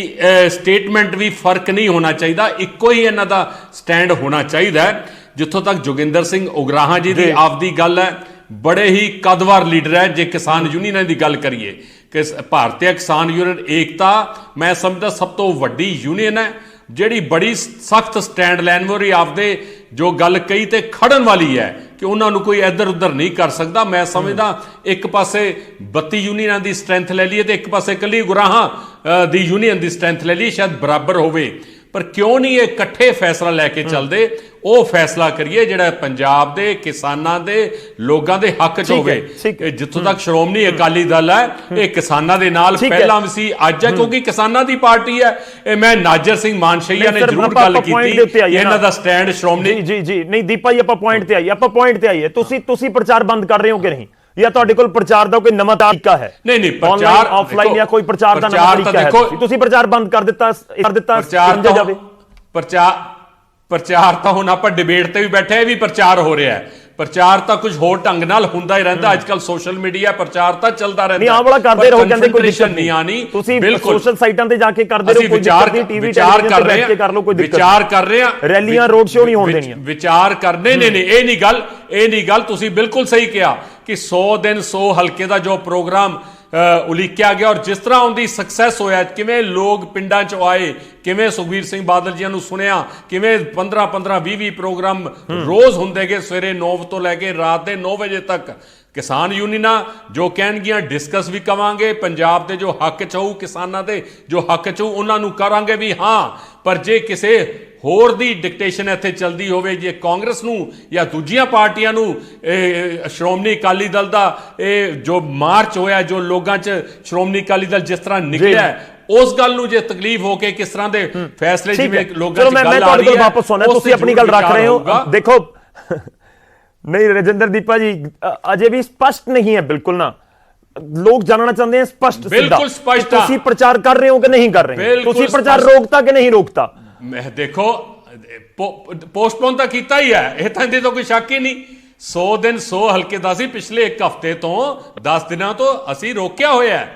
Speaker 9: ਸਟੇਟਮੈਂਟ ਵੀ ਫਰਕ ਨਹੀਂ ਹੋਣਾ ਚਾਹੀਦਾ, ਇੱਕੋ ਹੀ ਇਹਨਾਂ ਦਾ ਸਟੈਂਡ ਹੋਣਾ ਚਾਹੀਦਾ। ਜਿੱਥੋਂ ਤੱਕ ਜੋਗਿੰਦਰ ਸਿੰਘ ਉਗਰਾਹਾਂ ਜੀ ਦੀ ਆਪਦੀ ਗੱਲ ਹੈ, ਬੜੇ ਹੀ ਕਦਵਾਰ ਲੀਡਰ ਹੈ। ਜੇ ਕਿਸਾਨ ਯੂਨੀਅਨਾਂ ਦੀ ਗੱਲ ਕਰੀਏ ਕਿ ਭਾਰਤੀ ਕਿਸਾਨ ਯੂਨੀਅਨ ਏਕਤਾ ਮੈਂ ਸਮਝਦਾ ਸਭ ਤੋਂ ਵੱਡੀ ਯੂਨੀਅਨ ਹੈ, ਜਿਹੜੀ ਬੜੀ ਸਖਤ ਸਟੈਂਡ ਲੈਣ ਵਾਲੀ ਆਪਦੇ ਜੋ ਗੱਲ ਕਹੀ ਤੇ ਖੜਨ ਵਾਲੀ ਹੈ ਕਿ ਉਹਨਾਂ ਨੂੰ ਕੋਈ ਇੱਧਰ ਉੱਧਰ ਨਹੀਂ ਕਰ ਸਕਦਾ। ਮੈਂ ਸਮਝਦਾ ਇੱਕ ਪਾਸੇ 32 ਯੂਨੀਅਨਾਂ ਦੀ ਸਟਰੈਂਥ ਲੈ ਲਈਏ ਤੇ ਇੱਕ ਪਾਸੇ ਇਕੱਲੀ ਉਗਰਾਹਾਂ ਦੀ ਯੂਨੀਅਨ ਦੀ ਸਟਰੈਂਥ ਲੈ ਲਈਏ, ਸ਼ਾਇਦ ਬਰਾਬਰ ਹੋਵੇ, ਪਰ ਕਿਉਂ ਨਹੀਂ ਇਹ ਇਕੱਠੇ ਫੈਸਲਾ ਲੈ ਕੇ ਚੱਲਦੇ? ਉਹ ਫੈਸਲਾ ਕਰੀਏ ਜਿਹੜਾ ਪੰਜਾਬ ਦੇ ਕਿਸਾਨਾਂ ਦੇ ਲੋਕਾਂ ਦੇ ਹੱਕ 'ਚ ਹੋਵੇ। ਜਿੱਥੋਂ ਤੱਕ ਸ਼੍ਰੋਮਣੀ ਅਕਾਲੀ ਦਲ ਹੈ, ਇਹ ਕਿਸਾਨਾਂ ਦੇ ਨਾਲ ਪਹਿਲਾਂ ਵੀ ਸੀ, ਅੱਜ ਹੈ, ਕਿਉਂਕਿ ਕਿਸਾਨਾਂ ਦੀ ਪਾਰਟੀ ਹੈ। ਇਹ ਮੈਂ ਨਾਜਰ ਸਿੰਘ ਮਾਨਸ਼ਈਆ ਨੇ ਜ਼ਰੂਰ ਗੱਲ ਕੀਤੀ, ਇਹਨਾਂ ਦਾ ਸਟੈਂਡ ਸ਼੍ਰੋਮਣੀ
Speaker 1: ਜੀ ਨਹੀਂ ਦੀਪਾ ਜੀ, ਆਪਾਂ ਪੁਆਇੰਟ ਤੇ ਆਈਏ। ਤੁਸੀਂ ਪ੍ਰਚਾਰ ਬੰਦ ਕਰ ਰਹੇ ਹੋ ਕਿ ਨਹੀਂ, ਜਾਂ ਤੁਹਾਡੇ ਕੋਲ ਪ੍ਰਚਾਰ ਦਾ ਕੋਈ ਨਵਾਂ ਤਰੀਕਾ ਹੈ?
Speaker 9: ਨਹੀਂ ਪ੍ਰਚਾਰ
Speaker 1: ਆਫਲਾਈਨ ਜਾਂ ਕੋਈ ਪ੍ਰਚਾਰ ਦਾ ਨਵਾਂ ਤਰੀਕਾ ਹੈ? ਤੁਸੀਂ ਪ੍ਰਚਾਰ ਬੰਦ ਕਰ ਦਿੱਤਾ ਜਾਵੇ।
Speaker 9: ਪ੍ਰਚਾਰ ਤਾਂ ਹੁਣ ਆਪਾਂ ਡਿਬੇਟ ਤੇ ਵੀ ਬੈਠੇ, ਇਹ ਵੀ ਪ੍ਰਚਾਰ ਹੋ ਰਿਹਾ ਹੈ। ਪ੍ਰਚਾਰ ਤਾਂ ਕੁਝ ਹੋਰ ਢੰਗ ਨਾਲ ਹੁੰਦਾ ਹੀ ਰਹਿੰਦਾ। ਅੱਜ ਕੱਲ ਸੋਸ਼ਲ ਮੀਡੀਆ ਪ੍ਰਚਾਰ ਤਾਂ ਚੱਲਦਾ ਰਹਿੰਦਾ।
Speaker 1: ਨਹੀਂ ਆਹ ਵਾਲਾ ਕਰਦੇ ਰਹੋ, ਕਹਿੰਦੇ ਕੋਈ ਦਿੱਕਤ
Speaker 9: ਨਹੀਂ ਆਣੀ।
Speaker 1: ਤੁਸੀਂ ਸੋਸ਼ਲ ਸਾਈਟਾਂ ਤੇ ਜਾ ਕੇ ਕਰਦੇ ਰਹੋ, ਕੋਈ ਦਿੱਕਤ ਨਹੀਂ, ਟੀਵੀ ਟੈਲੀਵਿਜ਼ਨ ਤੇ ਬੈਠ ਕੇ ਕਰ ਲਓ, ਕੋਈ ਦਿੱਕਤ।
Speaker 9: ਵਿਚਾਰ ਕਰ ਰਹੇ ਆ,
Speaker 1: ਰੈਲੀਆਂ ਰੋਡ ਸ਼ੋਅ ਨਹੀਂ ਹੋਣ ਦੇਣੀਆਂ।
Speaker 9: ਵਿਚਾਰ ਕਰਨੇ ਨਹੀਂ, ਇਹ ਨਹੀਂ ਗੱਲ ਤੁਸੀਂ ਬਿਲਕੁਲ ਸਹੀ ਕਿਹਾ ਕਿ 100 ਦਿਨ 100 ਹਲਕੇ ਦਾ ਜੋ ਪ੍ਰੋਗਰਾਮ ਉਲੀਕਿਆ ਗਿਆ ਔਰ ਜਿਸ ਤਰ੍ਹਾਂ ਉਹਦੀ ਸਕਸੈਸ ਹੋਇਆ, ਕਿਵੇਂ ਲੋਕ ਪਿੰਡਾਂ 'ਚ ਆਏ, ਕਿਵੇਂ ਸੁਖਬੀਰ ਸਿੰਘ ਬਾਦਲ ਜੀ ਨੂੰ ਸੁਣਿਆ, ਕਿਵੇਂ 15-15 20 ਪ੍ਰੋਗਰਾਮ ਰੋਜ਼ ਹੁੰਦੇ ਗਏ, ਸਵੇਰੇ 9 ਤੋਂ ਲੈ ਕੇ ਰਾਤ ਦੇ 9 ਵਜੇ ਤੱਕ। ਕਿਸਾਨ ਯੂਨੀਅਨਾਂ ਜੋ ਕਹਿਣਗੀਆਂ ਡਿਸਕਸ ਵੀ ਕਵਾਂਗੇ, ਪੰਜਾਬ ਦੇ ਜੋ ਹੱਕ 'ਚ ਹੋਊ, ਕਿਸਾਨਾਂ ਦੇ ਜੋ ਹੱਕ 'ਚ ਹੋਊ, ਉਹਨਾਂ ਨੂੰ ਕਰਾਂਗੇ ਵੀ ਹਾਂ। ਪਰ ਜੇ ਕਿਸੇ ਹੋਰ ਦੀ ਡਿਕਟੇਸ਼ਨ ਇੱਥੇ ਚੱਲਦੀ ਹੋਵੇ, ਜੇ ਕਾਂਗਰਸ ਨੂੰ ਜਾਂ ਦੂਜੀਆਂ ਪਾਰਟੀਆਂ ਨੂੰ ਸ਼੍ਰੋਮਣੀ ਅਕਾਲੀ ਦਲ ਦਾ ਇਹ ਜੋ ਮਾਰਚ ਹੋਇਆ, ਜੋ ਲੋਕਾਂ 'ਚ ਸ਼੍ਰੋਮਣੀ ਅਕਾਲੀ ਦਲ ਜਿਸ ਤਰ੍ਹਾਂ ਨਿਕਲਿਆ, ਉਸ ਗੱਲ ਨੂੰ ਜੇ ਤਕਲੀਫ ਹੋ ਕੇ ਕਿਸ ਤਰ੍ਹਾਂ ਦੇ ਫੈਸਲੇ ਜਿਵੇਂ ਲੋਕਾਂ 'ਚ ਗੱਲ ਆ ਰਹੀ ਹੈ,
Speaker 1: ਵਾਪਸ ਆਉਣਾ, ਤੁਸੀਂ ਆਪਣੀ ਗੱਲ ਰੱਖ ਰਹੇ ਹੋ। ਦੇਖੋ ਨਹੀਂ ਰਜਿੰਦਰ ਦੀਪਾ ਜੀ, ਅਜੇ ਵੀ ਸਪਸ਼ਟ ਨਹੀਂ ਹੈ ਬਿਲਕੁਲ ਨਾ। ਲੋਕ ਜਾਣਨਾ ਚਾਹੁੰਦੇ हैं स्पष्ट,
Speaker 9: बिल्कुल स्पष्ट।
Speaker 1: ਤੁਸੀਂ ਪ੍ਰਚਾਰ ਕਰ ਰਹੇ ਹੋ ਕਿ ਨਹੀਂ ਕਰ ਰਹੇ? ਤੁਸੀਂ ਪ੍ਰਚਾਰ ਰੋਕਤਾ ਕਿ ਨਹੀਂ ਰੋਕਤਾ?
Speaker 9: ਦੇਖੋ ਪੋਸਟਪੋਨ ਤਾਂ ਕੀਤਾ ਹੀ ਹੈ, ਇਹ ਤਾਂ ਇਹਦੇ ਤੋਂ ਕੋਈ ਸ਼ੱਕ ਹੀ ਨਹੀਂ। 100 ਦਿਨ 100 ਹਲਕੇ ਦਾ ਸੀ, ਪਿਛਲੇ 1 ਹਫ਼ਤੇ ਤੋਂ 10 ਦਿਨਾਂ ਤੋਂ ਅਸੀਂ ਰੋਕਿਆ ਹੋਇਆ ਹੈ,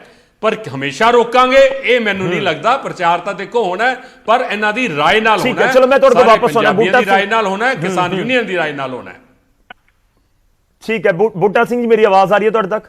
Speaker 9: ਪਰ ਹਮੇਸ਼ਾ ਰੋਕਾਂਗੇ ਇਹ ਮੈਨੂੰ ਨਹੀਂ ਲੱਗਦਾ। ਪ੍ਰਚਾਰ ਤਾਂ ਦੇਖੋ ਹੋਣਾ, ਪਰ ਇਹਨਾਂ ਦੀ ਰਾਏ ਨਾਲ ਹੋਣਾ ਹੈ।
Speaker 1: ਚਲੋ ਮੈਂ ਤੁਹਾਡੇ ਕੋਲ ਵਾਪਸ ਆਉਣਾ,
Speaker 9: ਬੂਟਾ ਦੀ ਰਾਏ ਨਾਲ ਹੋਣਾ ਹੈ, ਕਿਸਾਨ ਯੂਨੀਅਨ ਦੀ ਰਾਏ ਨਾਲ ਹੋਣਾ ਹੈ।
Speaker 1: ਠੀਕ ਹੈ ਬੂਟਾ ਸਿੰਘ ਜੀ, ਮੇਰੀ ਆਵਾਜ਼ ਆ ਰਹੀ ਹੈ ਤੁਹਾਡੇ ਤੱਕ?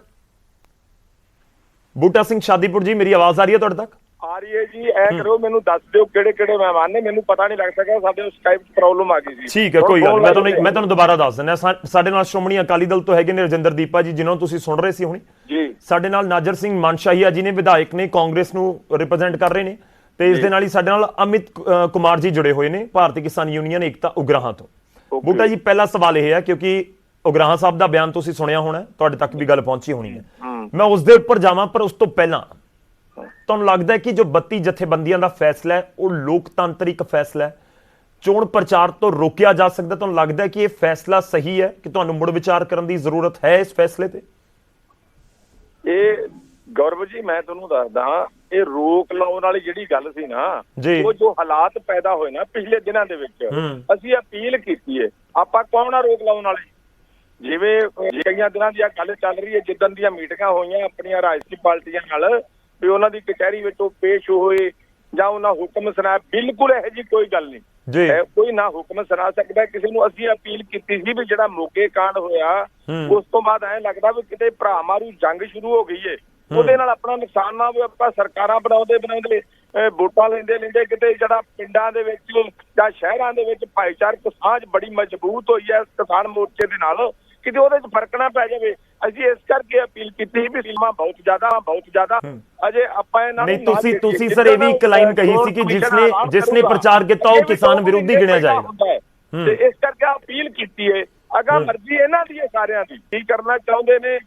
Speaker 1: ਬੂਟਾ ਸਿੰਘ ਸ਼ਾਦੀਪੁਰ ਜੀ, ਮੇਰੀ ਆਵਾਜ਼ ਆ ਰਹੀ ਹੈ ਤੁਹਾਡੇ ਤੱਕ?
Speaker 2: ਆ ਰਹੀ ਹੈ ਜੀ। ਐ ਕਰੋ, ਮੈਨੂੰ ਦੱਸ ਦਿਓ ਕਿਹੜੇ ਮਹਿਮਾਨ ਨੇ, ਮੈਨੂੰ ਪਤਾ ਨਹੀਂ ਲੱਗ ਸਕਿਆ, ਸਾਡੇ ਸਕਾਈਪ 'ਚ ਪ੍ਰੋਬਲਮ ਆ ਗਈ ਸੀ।
Speaker 1: ਠੀਕ ਹੈ, ਕੋਈ ਗੱਲ ਨਹੀਂ, ਮੈਂ ਤੁਹਾਨੂੰ ਦੁਬਾਰਾ ਦੱਸ ਦਿੰਦਾ। ਸਾਡੇ ਨਾਲ ਸ਼੍ਰੋਮਣੀ ਅਕਾਲੀ ਦਲ ਤੋਂ ਹੈਗੇ ਨੇ ਰਜਿੰਦਰ ਦੀਪਾ ਜੀ, ਜਿਨ੍ਹਾਂ ਨੂੰ ਤੁਸੀਂ ਸੁਣ ਰਹੇ ਸੀ ਹੁਣੀ ਜੀ। ਸਾਡੇ ਨਾਲ ਨਾਜਰ ਸਿੰਘ ਮਾਨਸ਼ਾਹੀਆ ਜੀ ਨੇ, ਵਿਧਾਇਕ ਨੇ, ਕਾਂਗਰਸ ਨੂੰ ਰਿਪਰੈਜ਼ੈਂਟ ਕਰ ਰਹੇ ਨੇ, ਤੇ ਇਸ ਦੇ ਨਾਲ ਹੀ ਸਾਡੇ ਨਾਲ ਅਮਿਤ ਕੁਮਾਰ ਜੀ ਜੁੜੇ ਹੋਏ ਨੇ, ਭਾਰਤੀ ਕਿਸਾਨ ਯੂਨੀਅਨ ਏਕਤਾ ਉਗਰਾਹਾਂ ਤੋਂ। ਬੂਟਾ ਜੀ, ਪਹਿਲਾ ਸਵਾਲ ਇਹ ਹੈ, ਕਿਉਂਕਿ ਉਗਰਾਹਾਂ ਸਾਹਿਬ ਦਾ ਬਿਆਨ ਤੁਸੀਂ ਸੁਣਿਆ ਹੋਣਾ, ਤੁਹਾਡੇ ਤੱਕ ਵੀ ਗੱਲ ਪਹੁੰਚੀ ਹੋਣੀ ਹੈ, ਮੈਂ ਉਸ ਦੇ ਉੱਪਰ ਜਾਵਾਂ, ਪਰ ਉਸ ਤੋਂ ਪਹਿਲਾਂ ਤੁਹਾਨੂੰ ਲੱਗਦਾ ਹੈ ਕਿ ਜੋ 32 ਜਥੇਬੰਦੀਆਂ ਦਾ ਫੈਸਲਾ ਹੈ ਉਹ ਲੋਕਤੰਤਰਿਕ ਫੈਸਲਾ ਹੈ, ਚੋਣ ਪ੍ਰਚਾਰ ਤੋਂ ਰੋਕਿਆ ਜਾ ਸਕਦਾ? ਤੁਹਾਨੂੰ ਲੱਗਦਾ ਹੈ ਕਿ ਇਹ ਫੈਸਲਾ ਸਹੀ ਹੈ, ਕਿ ਤੁਹਾਨੂੰ ਮੁੜ ਵਿਚਾਰ ਕਰਨ ਦੀ ਜ਼ਰੂਰਤ ਹੈ ਇਸ ਫੈਸਲੇ ਤੇ?
Speaker 2: ਇਹ ਗੌਰਵ ਜੀ, ਮੈਂ ਤੁਹਾਨੂੰ ਦੱਸਦਾ, ਇਹ ਰੋਕ ਲਾਉਣ ਵਾਲੀ ਜਿਹੜੀ ਗੱਲ ਸੀ ਨਾ, ਉਹ ਜੋ ਹਾਲਾਤ ਪੈਦਾ ਹੋਏ ਨਾ ਪਿਛਲੇ ਦਿਨਾਂ ਦੇ ਵਿੱਚ, ਅਸੀਂ ਅਪੀਲ ਕੀਤੀ ਹੈ। ਆਪਾਂ ਕੌਣ ਆ ਰੋਕ ਲਾਉਣ ਵਾਲੇ? ਜਿਵੇਂ ਕਈਆਂ ਦਿਨਾਂ ਦੀ ਗੱਲ ਚੱਲ ਰਹੀ ਹੈ, ਜਿੱਦਣ ਦੀਆਂ ਮੀਟਿੰਗਾਂ ਹੋਈਆਂ ਆਪਣੀਆਂ ਰਾਜਸੀ ਪਾਰਟੀਆਂ ਨਾਲ, ਵੀ ਉਹਨਾਂ ਦੀ ਕਚਹਿਰੀ ਵਿੱਚ ਉਹ ਪੇਸ਼ ਹੋਏ ਜਾਂ ਉਹਨਾਂ ਹੁਕਮ ਸੁਣਾਇਆ, ਬਿਲਕੁਲ ਇਹੋ ਜਿਹੀ ਕੋਈ ਗੱਲ ਨਹੀਂ। ਕੋਈ ਨਾ ਹੁਕਮ ਸੁਣਾ ਸਕਦਾ ਕਿਸੇ ਨੂੰ। ਅਸੀਂ ਅਪੀਲ ਕੀਤੀ ਸੀ ਵੀ ਜਿਹੜਾ ਮੋਗੇ ਕਾਂਡ ਹੋਇਆ, ਉਸ ਤੋਂ ਬਾਅਦ ਐਂ ਲੱਗਦਾ ਵੀ ਕਿਤੇ ਭਰਾ ਮਾਰੂ ਜੰਗ ਸ਼ੁਰੂ ਹੋ ਗਈ ਹੈ। ਉਹਦੇ ਨਾਲ ਆਪਣਾ ਨੁਕਸਾਨ ਨਾ ਹੋਵੇ। ਆਪਾਂ ਸਰਕਾਰਾਂ ਬਣਾਉਂਦੇ ਵੋਟਾਂ ਲੈਂਦੇ ਕਿਤੇ ਜਿਹੜਾ ਪਿੰਡਾਂ ਦੇ ਵਿੱਚ ਜਾਂ ਸ਼ਹਿਰਾਂ ਦੇ ਵਿੱਚ ਭਾਈਚਾਰਕ ਸਾਂਝ ਬੜੀ ਮਜ਼ਬੂਤ ਹੋਈ ਹੈ ਕਿਸਾਨ ਮੋਰਚੇ ਦੇ ਨਾਲ, ਕਿਤੇ ਉਹਦੇ 'ਚ ਫਰਕ ਨਾ ਪੈ ਜਾਵੇ। ਅਸੀਂ ਇਸ ਕਰਕੇ ਅਪੀਲ ਕੀਤੀ ਵੀ ਫਿਲਮਾਂ ਬਹੁਤ ਜ਼ਿਆਦਾ ਅਜੇ ਆਪਾਂ ਇਹਨਾਂ
Speaker 1: ਨਹੀਂ ਤੁਸੀਂ ਸਰ ਇਹ ਵੀ ਇੱਕ ਲਾਈਨ ਕਹੀ ਸੀ ਕਿ ਜਿਸਨੇ ਪ੍ਰਚਾਰ ਕੀਤਾ ਉਹ ਕਿਸਾਨ ਵਿਰੋਧੀ ਗਿਣਿਆ ਜਾਏਗਾ,
Speaker 2: ਤੇ ਇਸ ਕਰਕੇ ਅਪੀਲ ਕੀਤੀ ਹੈ। ਅਗਾ ਮਰਜ਼ੀ ਇਹਨਾਂ ਦੀ ਹੈ ਸਾਰਿਆਂ ਦੀ, ਕੀ ਕਰਨਾ ਚਾਹੁੰਦੇ ਨੇ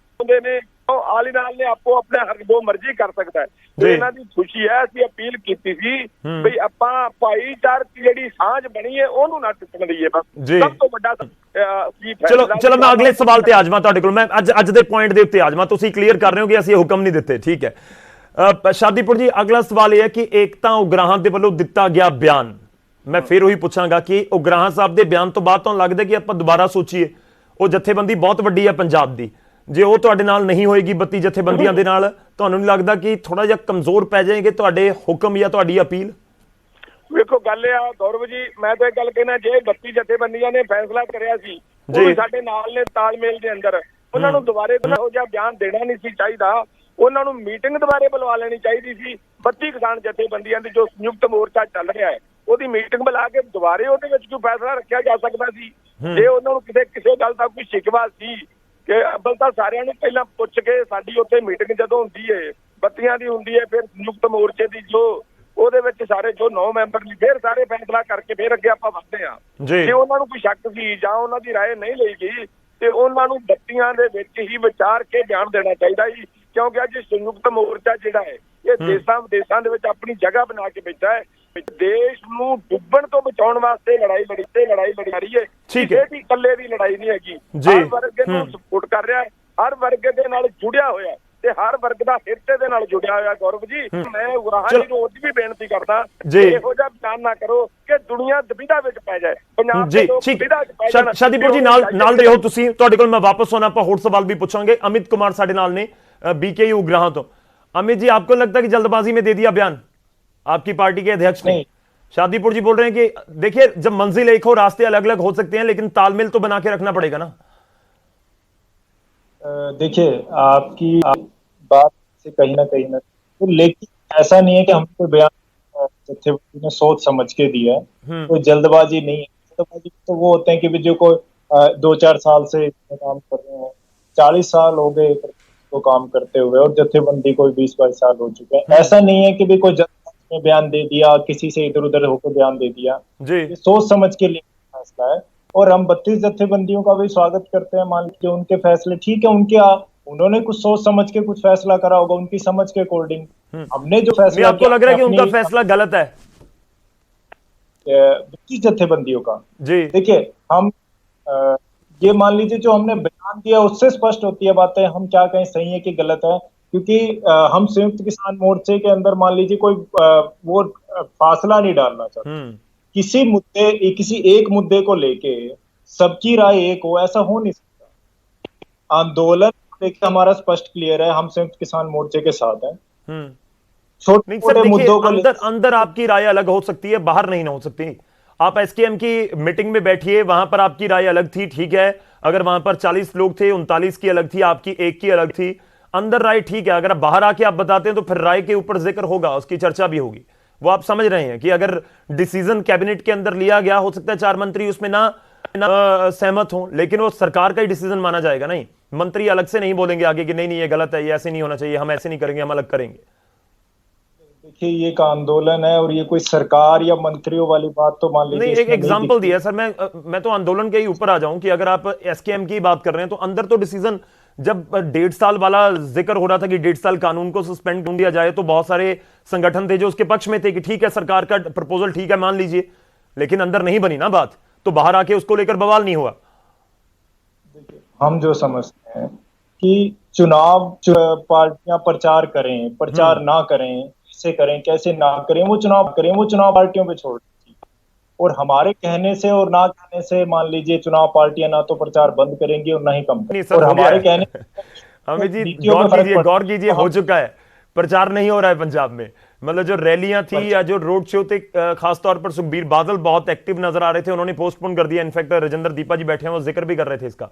Speaker 2: ਆਲੀ ਨਾਲ ਨੇ ਆਪੋ ਆਪਣੇ ਹੱਕ ਜੋ ਮਰਜ਼ੀ ਕਰ ਸਕਦਾ ਹੈ। ਇਹਨਾਂ ਦੀ ਖੁਸ਼ੀ ਹੈ। ਅਸੀਂ ਅਪੀਲ ਕੀਤੀ ਸੀ ਵੀ ਆਪਾਂ ਭਾਈਚਾਰਕ ਜਿਹੜੀ ਸਾਂਝ ਬਣੀ ਹੈ ਉਹਨੂੰ ਨਾ ਟੁੱਟਣ ਦਈਏ, ਬਸ ਸਭ ਤੋਂ ਵੱਡਾ
Speaker 1: ਚਲੋ ਮੈਂ ਅਗਲੇ ਸਵਾਲ ਤੇ ਆ ਜਾਵਾਂ ਤੁਹਾਡੇ ਕੋਲ। ਮੈਂ ਅੱਜ ਦੇ ਪੁਆਇੰਟ ਦੇ ਉੱਤੇ ਆ ਜਾਵਾਂ। ਤੁਸੀਂ ਕਲੀਅਰ ਕਰ ਰਹੇ ਹੋ ਕਿ ਅਸੀਂ ਹੁਕਮ ਨਹੀਂ ਦਿੱਤੇ, ਠੀਕ ਹੈ। ਸ਼ਾਦੀਪੁਰ ਜੀ, ਅਗਲਾ ਸਵਾਲ ਇਹ ਹੈ ਕਿ ਇੱਕ ਤਾਂ ਉਗਰਾਹਾਂ ਦੇ ਵੱਲੋਂ ਦਿੱਤਾ ਗਿਆ ਬਿਆਨ, ਮੈਂ ਫਿਰ ਉਹੀ ਪੁੱਛਾਂਗਾ ਕਿ ਉਗਰਾਹਾਂ ਸਾਹਿਬ ਦੇ ਬਿਆਨ ਤੋਂ ਬਾਅਦ ਤੁਹਾਨੂੰ ਲੱਗਦਾ ਕਿ ਆਪਾਂ ਦੁਬਾਰਾ ਸੋਚੀਏ? ਉਹ ਜਥੇਬੰਦੀ ਬਹੁਤ ਵੱਡੀ ਹੈ ਪੰਜਾਬ ਦੀ, ਜੇ ਉਹ ਤੁਹਾਡੇ ਨਾਲ ਨਹੀਂ ਹੋਏਗੀ 32 ਜਥੇਬੰਦੀਆਂ ਦੇ ਨਾਲ, ਤੁਹਾਨੂੰ ਨਹੀਂ ਲੱਗਦਾ ਕਿ ਥੋੜਾ ਜਿਹਾ ਕਮਜ਼ੋਰ ਪੈ ਜਾਏਗੇ ਤੁਹਾਡੇ ਹੁਕਮ ਜਾਂ ਤੁਹਾਡੀ ਅਪੀਲ?
Speaker 2: ਵੇਖੋ ਗੱਲ ਆ ਗੌਰਵ ਜੀ, ਮੈਂ ਤਾਂ ਇਹ ਗੱਲ ਕਹਿਣਾ, ਜੇ 32 ਜਥੇਬੰਦੀਆਂ ਨੇ ਫੈਸਲਾ ਕਰਿਆ ਸੀ ਉਹ ਵੀ ਸਾਡੇ ਨਾਲ ਨੇ ਤਾਲਮੇਲ ਦੇ ਅੰਦਰ, ਉਹਨਾਂ ਨੂੰ ਦੁਬਾਰੇ ਇਹੋ ਜਿਹਾ ਬਿਆਨ ਦੇਣਾ ਨਹੀਂ ਸੀ ਚਾਹੀਦਾ। ਉਹਨਾਂ ਨੂੰ ਮੀਟਿੰਗ ਦੁਬਾਰੇ ਬੁਲਵਾ ਲੈਣੀ ਚਾਹੀਦੀ ਸੀ। 32 ਕਿਸਾਨ ਜਥੇਬੰਦੀਆਂ ਦੀ ਜੋ ਸੰਯੁਕਤ ਮੋਰਚਾ ਚੱਲ ਰਿਹਾ ਹੈ ਉਹਦੀ ਮੀਟਿੰਗ ਬੁਲਾ ਕੇ ਦੁਬਾਰੇ ਉਹਦੇ ਵਿੱਚ ਕੋਈ ਫੈਸਲਾ ਰੱਖਿਆ ਜਾ ਸਕਦਾ ਸੀ। ਜੇ ਉਹਨਾਂ ਨੂੰ ਕਿਸੇ ਗੱਲ ਦਾ ਕੋਈ ਸ਼ਿਕਵਾ ਸੀ ਕਿ ਅੱਬਲ ਤਾਂ ਸਾਰਿਆਂ ਨੂੰ ਪਹਿਲਾਂ ਪੁੱਛ ਕੇ, ਸਾਡੀ ਉੱਥੇ ਮੀਟਿੰਗ ਜਦੋਂ ਹੁੰਦੀ ਹੈ 32 ਦੀ ਹੁੰਦੀ ਹੈ, ਫਿਰ ਸੰਯੁਕਤ ਮੋਰਚੇ ਦੀ ਜੋ ਉਹਦੇ ਵਿੱਚ ਸਾਰੇ ਜੋ 9 ਮੈਂਬਰ ਨੇ ਫਿਰ ਸਾਰੇ ਫੈਸਲਾ ਕਰਕੇ ਫਿਰ ਅੱਗੇ ਆਪਾਂ ਵਧਦੇ ਹਾਂ। ਜੇ ਉਹਨਾਂ ਨੂੰ ਕੋਈ ਸ਼ੱਕ ਸੀ ਜਾਂ ਉਹਨਾਂ ਦੀ ਰਾਏ ਨਹੀਂ ਲਈ ਗਈ ਤੇ ਉਹਨਾਂ ਨੂੰ 32 ਦੇ ਵਿੱਚ ਹੀ ਵਿਚਾਰ ਕੇ ਬਿਆਨ ਦੇਣਾ ਚਾਹੀਦਾ ਸੀ, ਕਿਉਂਕਿ ਅੱਜ ਸੰਯੁਕਤ ਮੋਰਚਾ ਜਿਹੜਾ ਹੈ ਇਹ ਦੇਸ਼ਾਂ ਵਿਦੇਸ਼ਾਂ ਦੇ ਵਿੱਚ ਆਪਣੀ ਜਗ੍ਹਾ ਬਣਾ ਕੇ ਬੈਠਾ ਹੈ। ਦੇਸ਼ ਨੂੰ ਡੁੱਬਣ ਤੋਂ ਬਚਾਉਣ ਵਾਸਤੇ ਲੜਾਈ ਲੜੀ ਰਹੀ ਹੈ। ਇਹਦੀ ਇਕੱਲੇ ਦੀ ਲੜਾਈ ਨਹੀਂ ਹੈਗੀ, ਹਰ ਵਰਗ ਨੂੰ ਸਪੋਰਟ ਕਰ ਰਿਹਾ ਹੈ, ਹਰ ਵਰਗ ਦੇ ਨਾਲ ਜੁੜਿਆ ਹੋਇਆ ਤੇ ਹਰ ਵਰਗ ਦਾ ਹਿੱਸੇ ਦੇ ਨਾਲ ਜੁੜਿਆ ਹੋਇਆ। ਗੌਰਵ ਜੀ, ਮੈਂ ਉਗਰਾਹਾਂ ਜੀ ਨੂੰ ਅੱਜ ਵੀ ਬੇਨਤੀ ਕਰਦਾ ਇਹੋ ਜਿਹਾ ਬਿਆਨ ਨਾ ਕਰੋ ਕਿ ਦੁਨੀਆ ਦੁਬਿਧਾ ਵਿੱਚ ਪੈ ਜਾਏ, ਪੰਜਾਬ ਦੇ ਲੋਕ ਦੁਬਿਧਾ ਵਿੱਚ ਪੈ ਜਾਣ।
Speaker 1: ਸ਼ਾਦੀਪੁਰ ਜੀ ਨਾਲ ਰਹੋ ਤੁਸੀਂ, ਤੁਹਾਡੇ ਕੋਲ ਮੈਂ ਵਾਪਸ ਆਉਣਾ, ਆਪਾਂ ਹੋਰ ਸਵਾਲ ਵੀ ਪੁੱਛਾਂਗੇ। ਅमित कुमार ਸਾਡੇ ਨਾਲ ਨੇ बीकेयू उगराहां तो। अमित जी, आपको लगता है कि जल्दबाजी में दे दिया बयान आपकी पार्टी के अध्यक्ष ने? शादीपुर जी बोल रहे हैं कि देखिए जब मंजिल एक हो रास्ते अलग अलग हो सकते हैं, लेकिन तालमेल तो बना के रखना पड़ेगा ना।
Speaker 6: देखिए आपकी बात से कहीं ना तो, लेकिन ऐसा नहीं है कि हम कोई बयान जत्थेबंदी ने सोच समझ के दिया है, कोई जल्दबाजी नहीं है। जल्दबाजी तो वो होते हैं कि जो कोई 2-4 साल से काम कर रहे हैं, 40 साल हो गए तो काम करते हुए, और जत्थेबंदी कोई 20-22 साल हो चुके हैं। ऐसा नहीं है कि भी कोई जत्थेबंदी में बयान दे दिया, किसी से इधर उधर होकर बयान दे दिया जी। ये सोच समझ के लिए फैसला है, और हम 32 जत्थेबंदियों का भी स्वागत करते हैं। मान लीजिए उनके फैसले ठीक है, उन्होंने कुछ सोच समझ के कुछ फैसला करा होगा, उनकी समझ के अकॉर्डिंग। हमने जो फैसला,
Speaker 1: आपको लग रहा है कि उनका फैसला गलत है
Speaker 6: 32 जत्थेबंदियों का? जी देखिए, हम ये मान लीजिए जो हमने बयान दिया उससे स्पष्ट होती है बातें, हम क्या कहें सही है कि गलत है, क्योंकि हम संयुक्त किसान मोर्चे के अंदर मान लीजिए कोई वो फासला नहीं डालना चाहते। किसी एक मुद्दे को लेके सबकी राय एक हो, ऐसा हो नहीं सकता। आंदोलन लेके हमारा स्पष्ट क्लियर है, हम संयुक्त किसान मोर्चे के साथ हैं। छोटे मुद्दों को
Speaker 1: अंदर आपकी राय अलग हो सकती है, बाहर नहीं हो सकती। आप एसकेएम की मीटिंग में बैठिए, वहां पर आपकी राय अलग थी, ठीक है। अगर वहां पर 40 लोग थे, 39 की अलग थी, आपकी एक की अलग थी। अंदर राय ठीक है, अगर बाहर आके आप बताते हैं तो फिर राय के ऊपर जिक्र होगा, उसकी चर्चा भी होगी। वो आप समझ रहे हैं कि अगर डिसीजन कैबिनेट के अंदर लिया गया, हो सकता है 4 मंत्री उसमें ना सहमत हो, लेकिन वो सरकार का ही डिसीजन माना जाएगा। नहीं, मंत्री अलग से नहीं बोलेंगे आगे कि नहीं ये गलत है, ये ऐसे नहीं होना चाहिए, हम ऐसे नहीं करेंगे, हम अलग करेंगे।
Speaker 6: देखिए, ये एक आंदोलन है और ये कोई सरकार या मंत्रियों वाली बात तो मान लीजिए।
Speaker 1: नहीं, एक एग्जांपल दिया सर, मैं तो आंदोलन के ही ऊपर आ जाऊं कि अगर आप एसकेएम की बात कर रहे हैं तो अंदर तो डिसीजन, जब 1.5 साल वाला जिक्र हो रहा था कि 1.5 साल कानून को सस्पेंड कर दिया जाए, तो बहुत सारे संगठन थे जो उसके पक्ष में थे कि ठीक है सरकार का प्रपोजल ठीक है मान लीजिए, लेकिन अंदर नहीं बनी ना बात, तो बाहर आके उसको लेकर बवाल नहीं हुआ।
Speaker 6: हम जो समझते हैं कि चुनाव पार्टियां प्रचार करें, प्रचार ना करें, कैसे करें कैसे ना करें, वो चुनाव पार्टियों पे छोड़ दी। और हमारे कहने से और ना कहने से मान लीजिए चुनाव पार्टियां ना तो प्रचार बंद करेंगी और ना ही कम करेंगी। और हमारे कहने
Speaker 1: अमित जी गौर कीजिए, हो चुका है, प्रचार नहीं हो रहा है पंजाब में। मतलब जो रैलियां थी या जो रोड शो थे, खासतौर पर सुखबीर बादल बहुत एक्टिव नजर आ रहे थे, उन्होंने पोस्टपोन कर दिया। इनफैक्ट राजेंद्र दीपा जी बैठे हैं, वो जिक्र भी कर रहे थे इसका।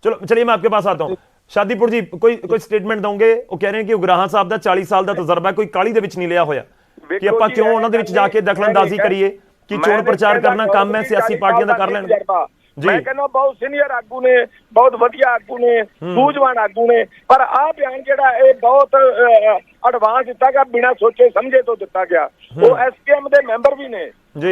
Speaker 1: चलिए मैं आपके पास आता हूं। ਸ਼ਾਦੀਪੁਰ ਜੀ ਕੋਈ ਸਟੇਟਮੈਂਟ ਦੋਗੇ? ਉਹ ਕਹਿ ਰਹੇ ਕਿ ਉਗਰਾਹਾਂ ਸਾਹਿਬ ਦਾ 40 ਸਾਲ ਦਾ ਤਜਰਬਾ ਕੋਈ ਕਾਲੀ ਦੇ ਵਿੱਚ ਨਹੀਂ ਲਿਆ ਹੋਇਆ ਕਿ ਆਪਾਂ ਕਿਉਂ ਉਹਨਾਂ ਦੇ ਵਿੱਚ ਜਾ ਕੇ ਦਖਲਅੰਦਾਜ਼ੀ ਕਰੀਏ ਕਿ ਚੋਣ ਪ੍ਰਚਾਰ ਕਰਨਾ ਕੰਮ ਹੈ ਸਿਆਸੀ ਪਾਰਟੀਆਂ ਦਾ ਕਰ ਲੈਣ।
Speaker 10: ਮੈਂ ਕਹਿੰਦਾ ਬਹੁਤ ਸੀਨੀਅਰ ਆਗੂ ਨੇ, ਬਹੁਤ ਵਧੀਆ ਆਗੂ ਨੇ, ਸੂਝਵਾਨ ਆਗੂ ਨੇ, ਪਰ ਆਹ ਬਿਆਨ ਜਿਹੜਾ ਇਹ ਬਹੁਤ ਐਡਵਾਂਸ ਦਿੱਤਾ ਗਿਆ, ਬਿਨਾਂ ਸੋਚੇ ਸਮਝੇ ਤੋਂ ਦਿੱਤਾ ਗਿਆ। ਉਹ ਐਸਕੇਐਮ ਦੇ ਮੈਂਬਰ ਵੀ ਨੇ,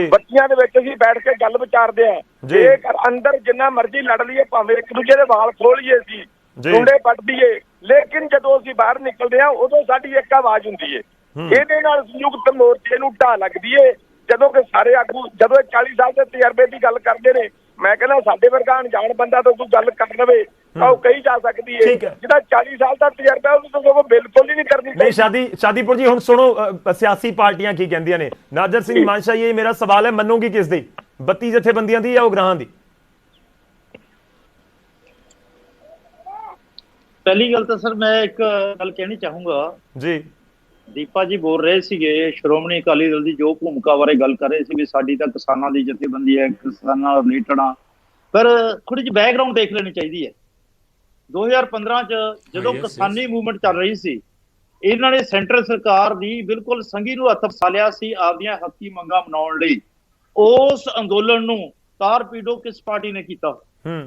Speaker 10: ਬੱਚੀਆਂ ਦੇ ਵਿੱਚ ਅਸੀਂ ਬੈਠ ਕੇ ਗੱਲ ਵਿਚਾਰਦੇ ਆ, ਇਹ ਅੰਦਰ ਜਿੰਨਾ ਮਰਜ਼ੀ ਲੜ ਲਈਏ, ਭਾਵੇਂ ਇੱਕ ਦੂਜੇ ਦੇ ਵਾਲ ਖੋਲੀਏ, ਅਸੀਂ ਡੁੰਡੇ ਵੱਢ ਦਈਏ, ਲੇਕਿਨ ਜਦੋਂ ਅਸੀਂ ਬਾਹਰ ਨਿਕਲਦੇ ਆ ਉਦੋਂ ਸਾਡੀ ਇੱਕ ਆਵਾਜ਼ ਹੁੰਦੀ ਹੈ। ਇਹਦੇ ਨਾਲ ਸੰਯੁਕਤ ਮੋਰਚੇ ਨੂੰ ਢਾਹ ਲੱਗਦੀ ਹੈ। ਜਦੋਂ ਕਿ ਸਾਰੇ ਆਗੂ ਜਦੋਂ 40 ਸਾਲ ਦੇ ਤਜਰਬੇ ਦੀ ਗੱਲ ਕਰਦੇ ਨੇ, ਮੈਂ ਕਹਿੰਦਾ ਸਾਡੇ ਵਰਗਾ ਅਣਜਾਣ ਬੰਦਾ ਤਾਂ ਕੋਈ ਗੱਲ ਕਰ ਲਵੇ ਤਾਂ ਉਹ ਕਹੀ ਜਾ ਸਕਦੀ ਹੈ, ਜਿਹੜਾ 40 ਸਾਲ ਦਾ ਤਜਰਬਾ ਉਹਨੂੰ ਤਾਂ ਬਿਲਕੁਲ ਹੀ ਨਹੀਂ ਕਰਨੀ ਚਾਹੀਦੀ।
Speaker 1: ਸ਼ਾਦੀਪੁਰ ਜੀ ਹੁਣ ਸੁਣੋ ਸਿਆਸੀ ਪਾਰਟੀਆਂ ਕੀ ਕਹਿੰਦੀਆਂ ਨੇ। ਨਾਜ਼ਰ ਸਿੰਘ ਮਾਨਸ਼ਾ, ਇਹ ਮੇਰਾ ਸਵਾਲ ਹੈ, ਮੰਨੋਗੀ ਕਿਸ ਦੀ, 32 ਜਥੇਬੰਦੀਆਂ ਦੀ ਜਾਂ ਉਗਰਾਹਾਂ ਦੀ?
Speaker 7: ਪਹਿਲੀ ਗੱਲ ਤਾਂ ਸਰ ਮੈਂ ਇੱਕ ਗੱਲ ਕਹਿਣੀ ਚਾਹੂੰਗਾ ਜੀ। ਦੀਪਾ ਜੀ ਬੋਲ ਰਹੇ ਸੀਗੇ ਸ਼੍ਰੋਮਣੀ ਅਕਾਲੀ ਦਲ ਦੀ ਜੋ ਭੂਮਿਕਾ ਬਾਰੇ ਗੱਲ ਕਰ ਰਹੇ ਸੀ ਵੀ ਸਾਡੀ ਤਾਂ ਕਿਸਾਨਾਂ ਦੀ ਜਥੇਬੰਦੀ ਹੈ, ਕਿਸਾਨਾਂ ਨਾਲ ਰਿਲੇਟਡ ਆ, ਪਰ ਥੋੜੀ ਜਿਹੀ ਬੈਕਗਰਾਉਂਡ ਦੇਖ ਲੈਣੀ ਚਾਹੀਦੀ ਹੈ। 2015 ਚ ਜਦੋਂ ਕਿਸਾਨੀ ਮੂਵਮੈਂਟ ਚੱਲ ਰਹੀ ਸੀ, ਇਹਨਾਂ ਨੇ ਸੈਂਟਰ ਸਰਕਾਰ ਦੀ ਬਿਲਕੁਲ ਸੰਘੀ ਨੂੰ ਹੱਥ ਫਸਾ ਲਿਆ ਸੀ ਆਪਦੀਆਂ ਹੱਕੀ ਮੰਗਾਂ ਮਨਾਉਣ ਲਈ। ਉਸ ਅੰਦੋਲਨ ਨੂੰ ਤਾਰ ਪੀੜੋ ਕਿਸ ਪਾਰਟੀ ਨੇ ਕੀਤਾ?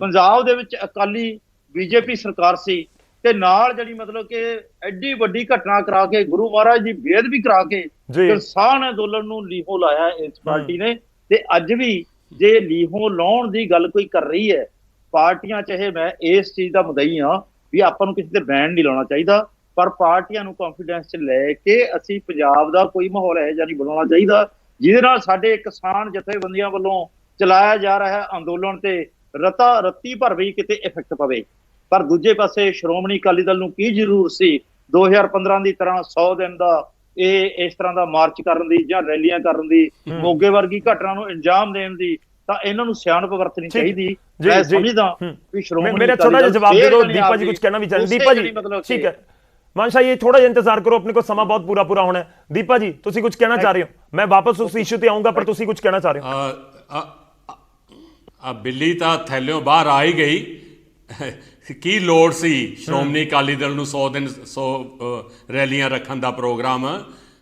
Speaker 7: ਪੰਜਾਬ ਦੇ ਵਿੱਚ ਅਕਾਲੀ ਬੀਜੇਪੀ ਸਰਕਾਰ ਸੀ ਤੇ ਨਾਲ ਜਿਹੜੀ ਮਤਲਬ ਕਿ ਐਡੀ ਵੱਡੀ ਘਟਨਾ ਕਰਾ ਕੇ ਗੁਰੂ ਮਹਾਰਾਜ ਦੀ ਬੇਅਦਬੀ ਕਰਾ ਕੇ ਕਿਸਾਨ ਅੰਦੋਲਨ ਨੂੰ ਲੀਹੋ ਲਾਇਆ ਇਸ ਪਾਰਟੀ ਨੇ। ਤੇ ਅੱਜ ਵੀ ਜੇ ਲੀਹੋ ਲਾਉਣ ਦੀ ਗੱਲ ਕੋਈ ਕਰ ਰਹੀ ਹੈ, ਪਾਰਟੀਆਂ ਚਾਹੇ ਮੈਂ ਇਸ ਚੀਜ਼ ਦਾ ਮੁਦਈ ਹਾਂ ਵੀ ਆਪਾਂ ਨੂੰ ਕਿਸੇ ਤੇ ਬੈਨ ਨਹੀਂ ਲਾਉਣਾ ਚਾਹੀਦਾ, ਪਰ ਪਾਰਟੀਆਂ ਨੂੰ ਕੌਨਫੀਡੈਂਸ 'ਚ ਲੈ ਕੇ ਅਸੀਂ ਪੰਜਾਬ ਦਾ ਕੋਈ ਮਾਹੌਲ ਇਹੋ ਜਿਹਾ ਨਹੀਂ ਬਣਾਉਣਾ ਚਾਹੀਦਾ ਜਿਹਦੇ ਨਾਲ ਸਾਡੇ ਕਿਸਾਨ ਜਥੇਬੰਦੀਆਂ ਵੱਲੋਂ ਚਲਾਇਆ ਜਾ ਰਿਹਾ ਅੰਦੋਲਨ ਤੇ ਰੱਤੀ ਭਰ ਵੀ ਕਿਤੇ ਇਫੈਕਟ ਪਵੇ। ਪਰ ਦੂਜੇ ਪਾਸੇ ਸ਼੍ਰੋਮਣੀ ਅਕਾਲੀ ਦਲ ਨੂੰ ਕੀ ਜ਼ਰੂਰਤ ਸੀ 2015 ਦੀ ਤਰ੍ਹਾਂ 100 ਦਿਨ ਦਾ ਇਸ ਤਰ੍ਹਾਂ ਦਾ ਮਾਰਚ ਕਰਨ ਦੀ ਜਾਂ ਰੈਲੀਆਂ ਕਰਨ ਦੀ, ਮੋਗੇ ਵਰਗੀ ਘਟਨਾ ਨੂੰ ਅੰਜਾਮ ਦੇਣ ਦੀ? ਤਾਂ ਇਹਨਾਂ ਨੂੰ ਸਿਆਣਪ ਵਰਤਣੀ ਚਾਹੀਦੀ। ਮੈਂ ਸਮਝਦਾ ਵੀ ਸ਼੍ਰੋਮਣੀ
Speaker 1: मेरा छोटा सा जवाब दे दो। दीपा जी कुछ कहना भी चाहते? दीपा जी ठीक है, मानशा ये थोड़ा इंतजार करो, अपने को समा बहुत पूरा होना है। दीपा जी तुसी कुछ कहना चाह रहे हो? मैं वापस उस इशू ते आऊंगा, पर तुसी कुछ कहना चाह रहे हो?
Speaker 9: बिल्ली ਤਾਂ ਥੈਲਿਓਂ ਬਾਹਰ ਆ ਹੀ ਗਈ। ਕੀ ਲੋੜ ਸੀ ਸ਼੍ਰੋਮਣੀ ਅਕਾਲੀ ਦਲ ਨੂੰ 100 ਦਿਨ 100 ਰੈਲੀਆਂ ਰੱਖਣ ਦਾ ਪ੍ਰੋਗਰਾਮ?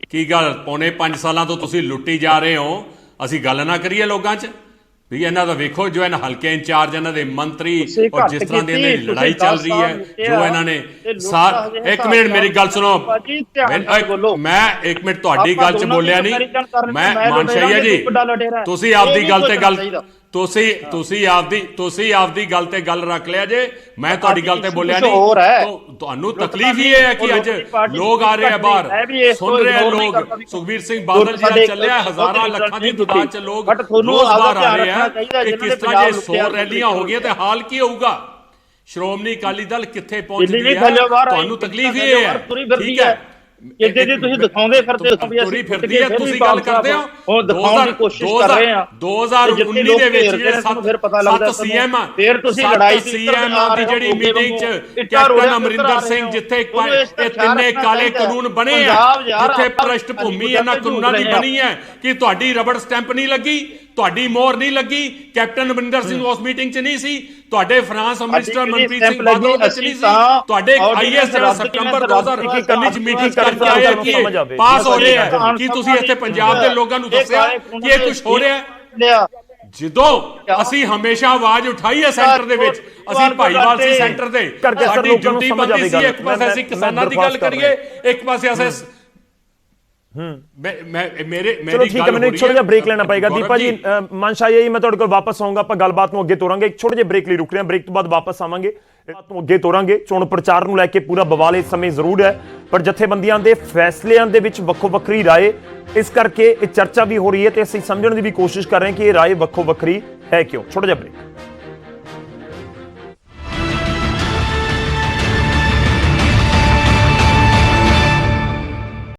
Speaker 9: ਕੀ ਗੱਲ ਪੌਣੇ 5 ਸਾਲਾਂ ਤੋਂ ਤੁਸੀਂ ਲੁੱਟੀ ਜਾ ਰਹੇ ਹੋ? ਅਸੀਂ ਗੱਲ ਨਾ ਕਰੀਏ ਲੋਕਾਂ 'ਚ ਵੀ ਇਹਨਾਂ ਦਾ ਵੇਖੋ ਜੋ ਇਹਨਾਂ ਹਲਕੇ ਇੰਚਾਰਜ, ਇਹਨਾਂ ਦੇ ਮੰਤਰੀ, ਔਰ ਜਿਸ ਤਰ੍ਹਾਂ ਦੀ ਇਹਨਾਂ ਦੀ ਲੜਾਈ ਚੱਲ ਰਹੀ ਹੈ, ਜੋ ਇਹਨਾਂ ਨੇ ਇੱਕ ਮਿੰਟ ਮੇਰੀ ਗੱਲ ਸੁਣੋ, ਮੈਂ ਇੱਕ ਮਿੰਟ ਤੁਹਾਡੀ ਗੱਲ 'ਚ ਬੋਲਿਆ ਨਹੀਂ। ਮੈਂ ਮਾਨਸ਼ਾਹੀਆ ਜੀ ਤੁਸੀਂ ਆਪਦੀ ਗੱਲ ਤੇ ਗੱਲ ਤੁਸੀਂ ਆਪਦੀ ਗੱਲ ਤੇ ਗੱਲ ਰੱਖ ਲਿਆ ਜੇ, ਮੈਂ ਤੁਹਾਡੀ ਗੱਲ ਤੇ ਬੋਲਿਆ ਨਹੀਂ। ਤੁਹਾਨੂੰ ਤਕਲੀਫ ਹੀ ਇਹ ਹੈ ਕਿ ਅੱਜ ਲੋਕ ਆ ਰਹੇ ਆ ਬਾਹਰ, ਸੁਣ ਰਹੇ ਆ ਲੋਕ। ਸੁਖਬੀਰ ਸਿੰਘ ਬਾਦਲ ਜੀ ਦਾ ਚੱਲਿਆ ਹਜ਼ਾਰਾਂ ਲੱਖਾਂ ਦੀ ਤਾਦਾਦ 'ਚ ਲੋਕ ਰੋਜ਼ ਬਾਹਰ ਆ ਰਹੇ ਆ ਕਿ ਕਿਸ ਤਰ੍ਹਾਂ ਜੇ 100 ਰੈਲੀਆਂ ਹੋ ਗਈਆਂ ਤੇ ਹਾਲ ਕੀ ਹੋਊਗਾ? ਸ਼੍ਰੋਮਣੀ ਅਕਾਲੀ ਦਲ ਕਿੱਥੇ ਪਹੁੰਚ ਗਈ ਹੈ? ਤੁਹਾਨੂੰ ਤਕਲੀਫ ਹੀ ਇਹ ਹੈ, ਠੀਕ ਹੈ?
Speaker 7: ਜਿੱਦੇ ਦੀ ਤੁਸੀਂ ਦਿਖਾਉਂਦੇ ਫਿਰਦੇ ਹੋ ਵੀ
Speaker 9: ਅਸੀਂ ਫਿਰਦੀ ਹੈ, ਤੁਸੀਂ ਗੱਲ ਕਰਦੇ ਹੋ।
Speaker 7: ਉਹ ਦਿਖਾਉਣ ਦੀ ਕੋਸ਼ਿਸ਼ ਕਰ ਰਹੇ ਆ।
Speaker 9: 2019 ਦੇ ਵਿੱਚ ਜਿਹੜੇ 7 ਸੀਐਮ ਆ,
Speaker 7: ਫਿਰ ਤੁਸੀਂ ਲੜਾਈ
Speaker 9: ਸੀਐਮ ਦੀ ਜਿਹੜੀ ਮੀਟਿੰਗ 'ਚ ਕੈਪਟਨ ਅਮਰਿੰਦਰ ਸਿੰਘ, ਜਿੱਥੇ ਇਹ ਤਿੰਨੇ ਕਾਲੇ ਕਾਨੂੰਨ ਬਣੇ ਆ, ਜਿੱਥੇ ਭ੍ਰਿਸ਼ਟ ਭੂਮੀ ਇਹਨਾਂ ਕਾਨੂੰਨਾਂ ਦੀ ਬਣੀ ਹੈ ਕਿ ਤੁਹਾਡੀ ਰਬੜ ਸਟੈਂਪ ਨਹੀਂ ਲੱਗੀ, ਤੁਹਾਡੀ ਮੋਹਰ ਨਹੀਂ ਲੱਗੀ। ਕੈਪਟਨ ਅਮਰਿੰਦਰ ਸਿੰਘ ਉਸ ਮੀਟਿੰਗ 'ਚ ਨਹੀਂ ਸੀ, ਤੁਹਾਡੇ ਫਰਾਂਸ ਮਿਨਿਸਟਰ ਮਨਪ੍ਰੀਤ ਸਿੰਘ ਬਾਦਲ ਵਿੱਚ ਨਹੀਂ ਸੀ, ਤੁਹਾਡੇ ਆਈਐਸ ਜਿਹੜਾ ਸਤੰਬਰ 2021 'ਚ ਮੀਟਿੰਗ ਕਰਕੇ ਆਇਆ ਕਿ ਪਾਸ ਹੋ ਰਿਹਾ ਹੈ, ਕੀ ਤੁਸੀਂ ਇੱਥੇ ਪੰਜਾਬ ਦੇ ਲੋਕਾਂ ਨੂੰ ਦੱਸਿਆ ਕਿ ਇਹ ਕੁਝ ਹੋ ਰਿਹਾ ਹੈ? ਜਦੋਂ ਅਸੀਂ ਹਮੇਸ਼ਾ ਆਵਾਜ਼ ਉਠਾਈ ਹੈ ਸੈਂਟਰ ਦੇ ਵਿੱਚ, ਅਸੀਂ ਭਾਈਵਾਲ ਸੀ ਸੈਂਟਰ ਦੇ, ਸਾਡੀ ਡਿਊਟੀ ਬਣਦੀ ਸੀ ਇੱਕ ਪਾਸੇ ਅਸੀਂ ਕਿਸਾਨਾਂ ਦੀ ਗੱਲ ਕਰੀਏ, ਇੱਕ ਪਾਸੇ ਅਸੀਂ
Speaker 1: चलो ठीक है, मैंने एक छोटा जिहा ब्रेक लेना पड़ेगा। दीपा जी मानशा यही मैं तुहाडे कोल वापस आऊंगा, ਆਪਾਂ ਗੱਲਬਾਤ ਨੂੰ ਅੱਗੇ ਤੋਰਾਂਗੇ। ਇੱਕ ਛੋਟੇ ਜਿਹੇ ਬ੍ਰੇਕ ਲਈ ਰੁਕ ਰਹੇ ਹਾਂ, ਬ੍ਰੇਕ ਤੋਂ ਬਾਅਦ ਵਾਪਸ ਆਵਾਂਗੇ, ਬਾਤ ਨੂੰ ਅੱਗੇ ਤੋਰਾਂਗੇ। ਚੋਣ ਪ੍ਰਚਾਰ ਨੂੰ ਲੈ ਕੇ ਪੂਰਾ ਬਵਾਲ ਇਸ ਸਮੇਂ ਜ਼ਰੂਰ ਹੈ, ਪਰ ਜਥੇਬੰਦੀਆਂ ਦੇ ਫੈਸਲਿਆਂ ਦੇ ਵਿੱਚ ਵੱਖੋ ਵੱਖਰੀ ਰਾਏ, ਇਸ ਕਰਕੇ ਇਹ ਚਰਚਾ ਵੀ ਹੋ ਰਹੀ ਹੈ ਤੇ ਅਸੀਂ ਸਮਝਣ ਦੀ ਵੀ ਕੋਸ਼ਿਸ਼ ਕਰ ਰਹੇ ਹਾਂ ਕਿ ਇਹ ਰਾਏ ਵੱਖੋ ਵੱਖਰੀ ਹੈ ਕਿਉਂ। ਛੋਟਾ ਜਿਹਾ ਬ੍ਰੇਕ।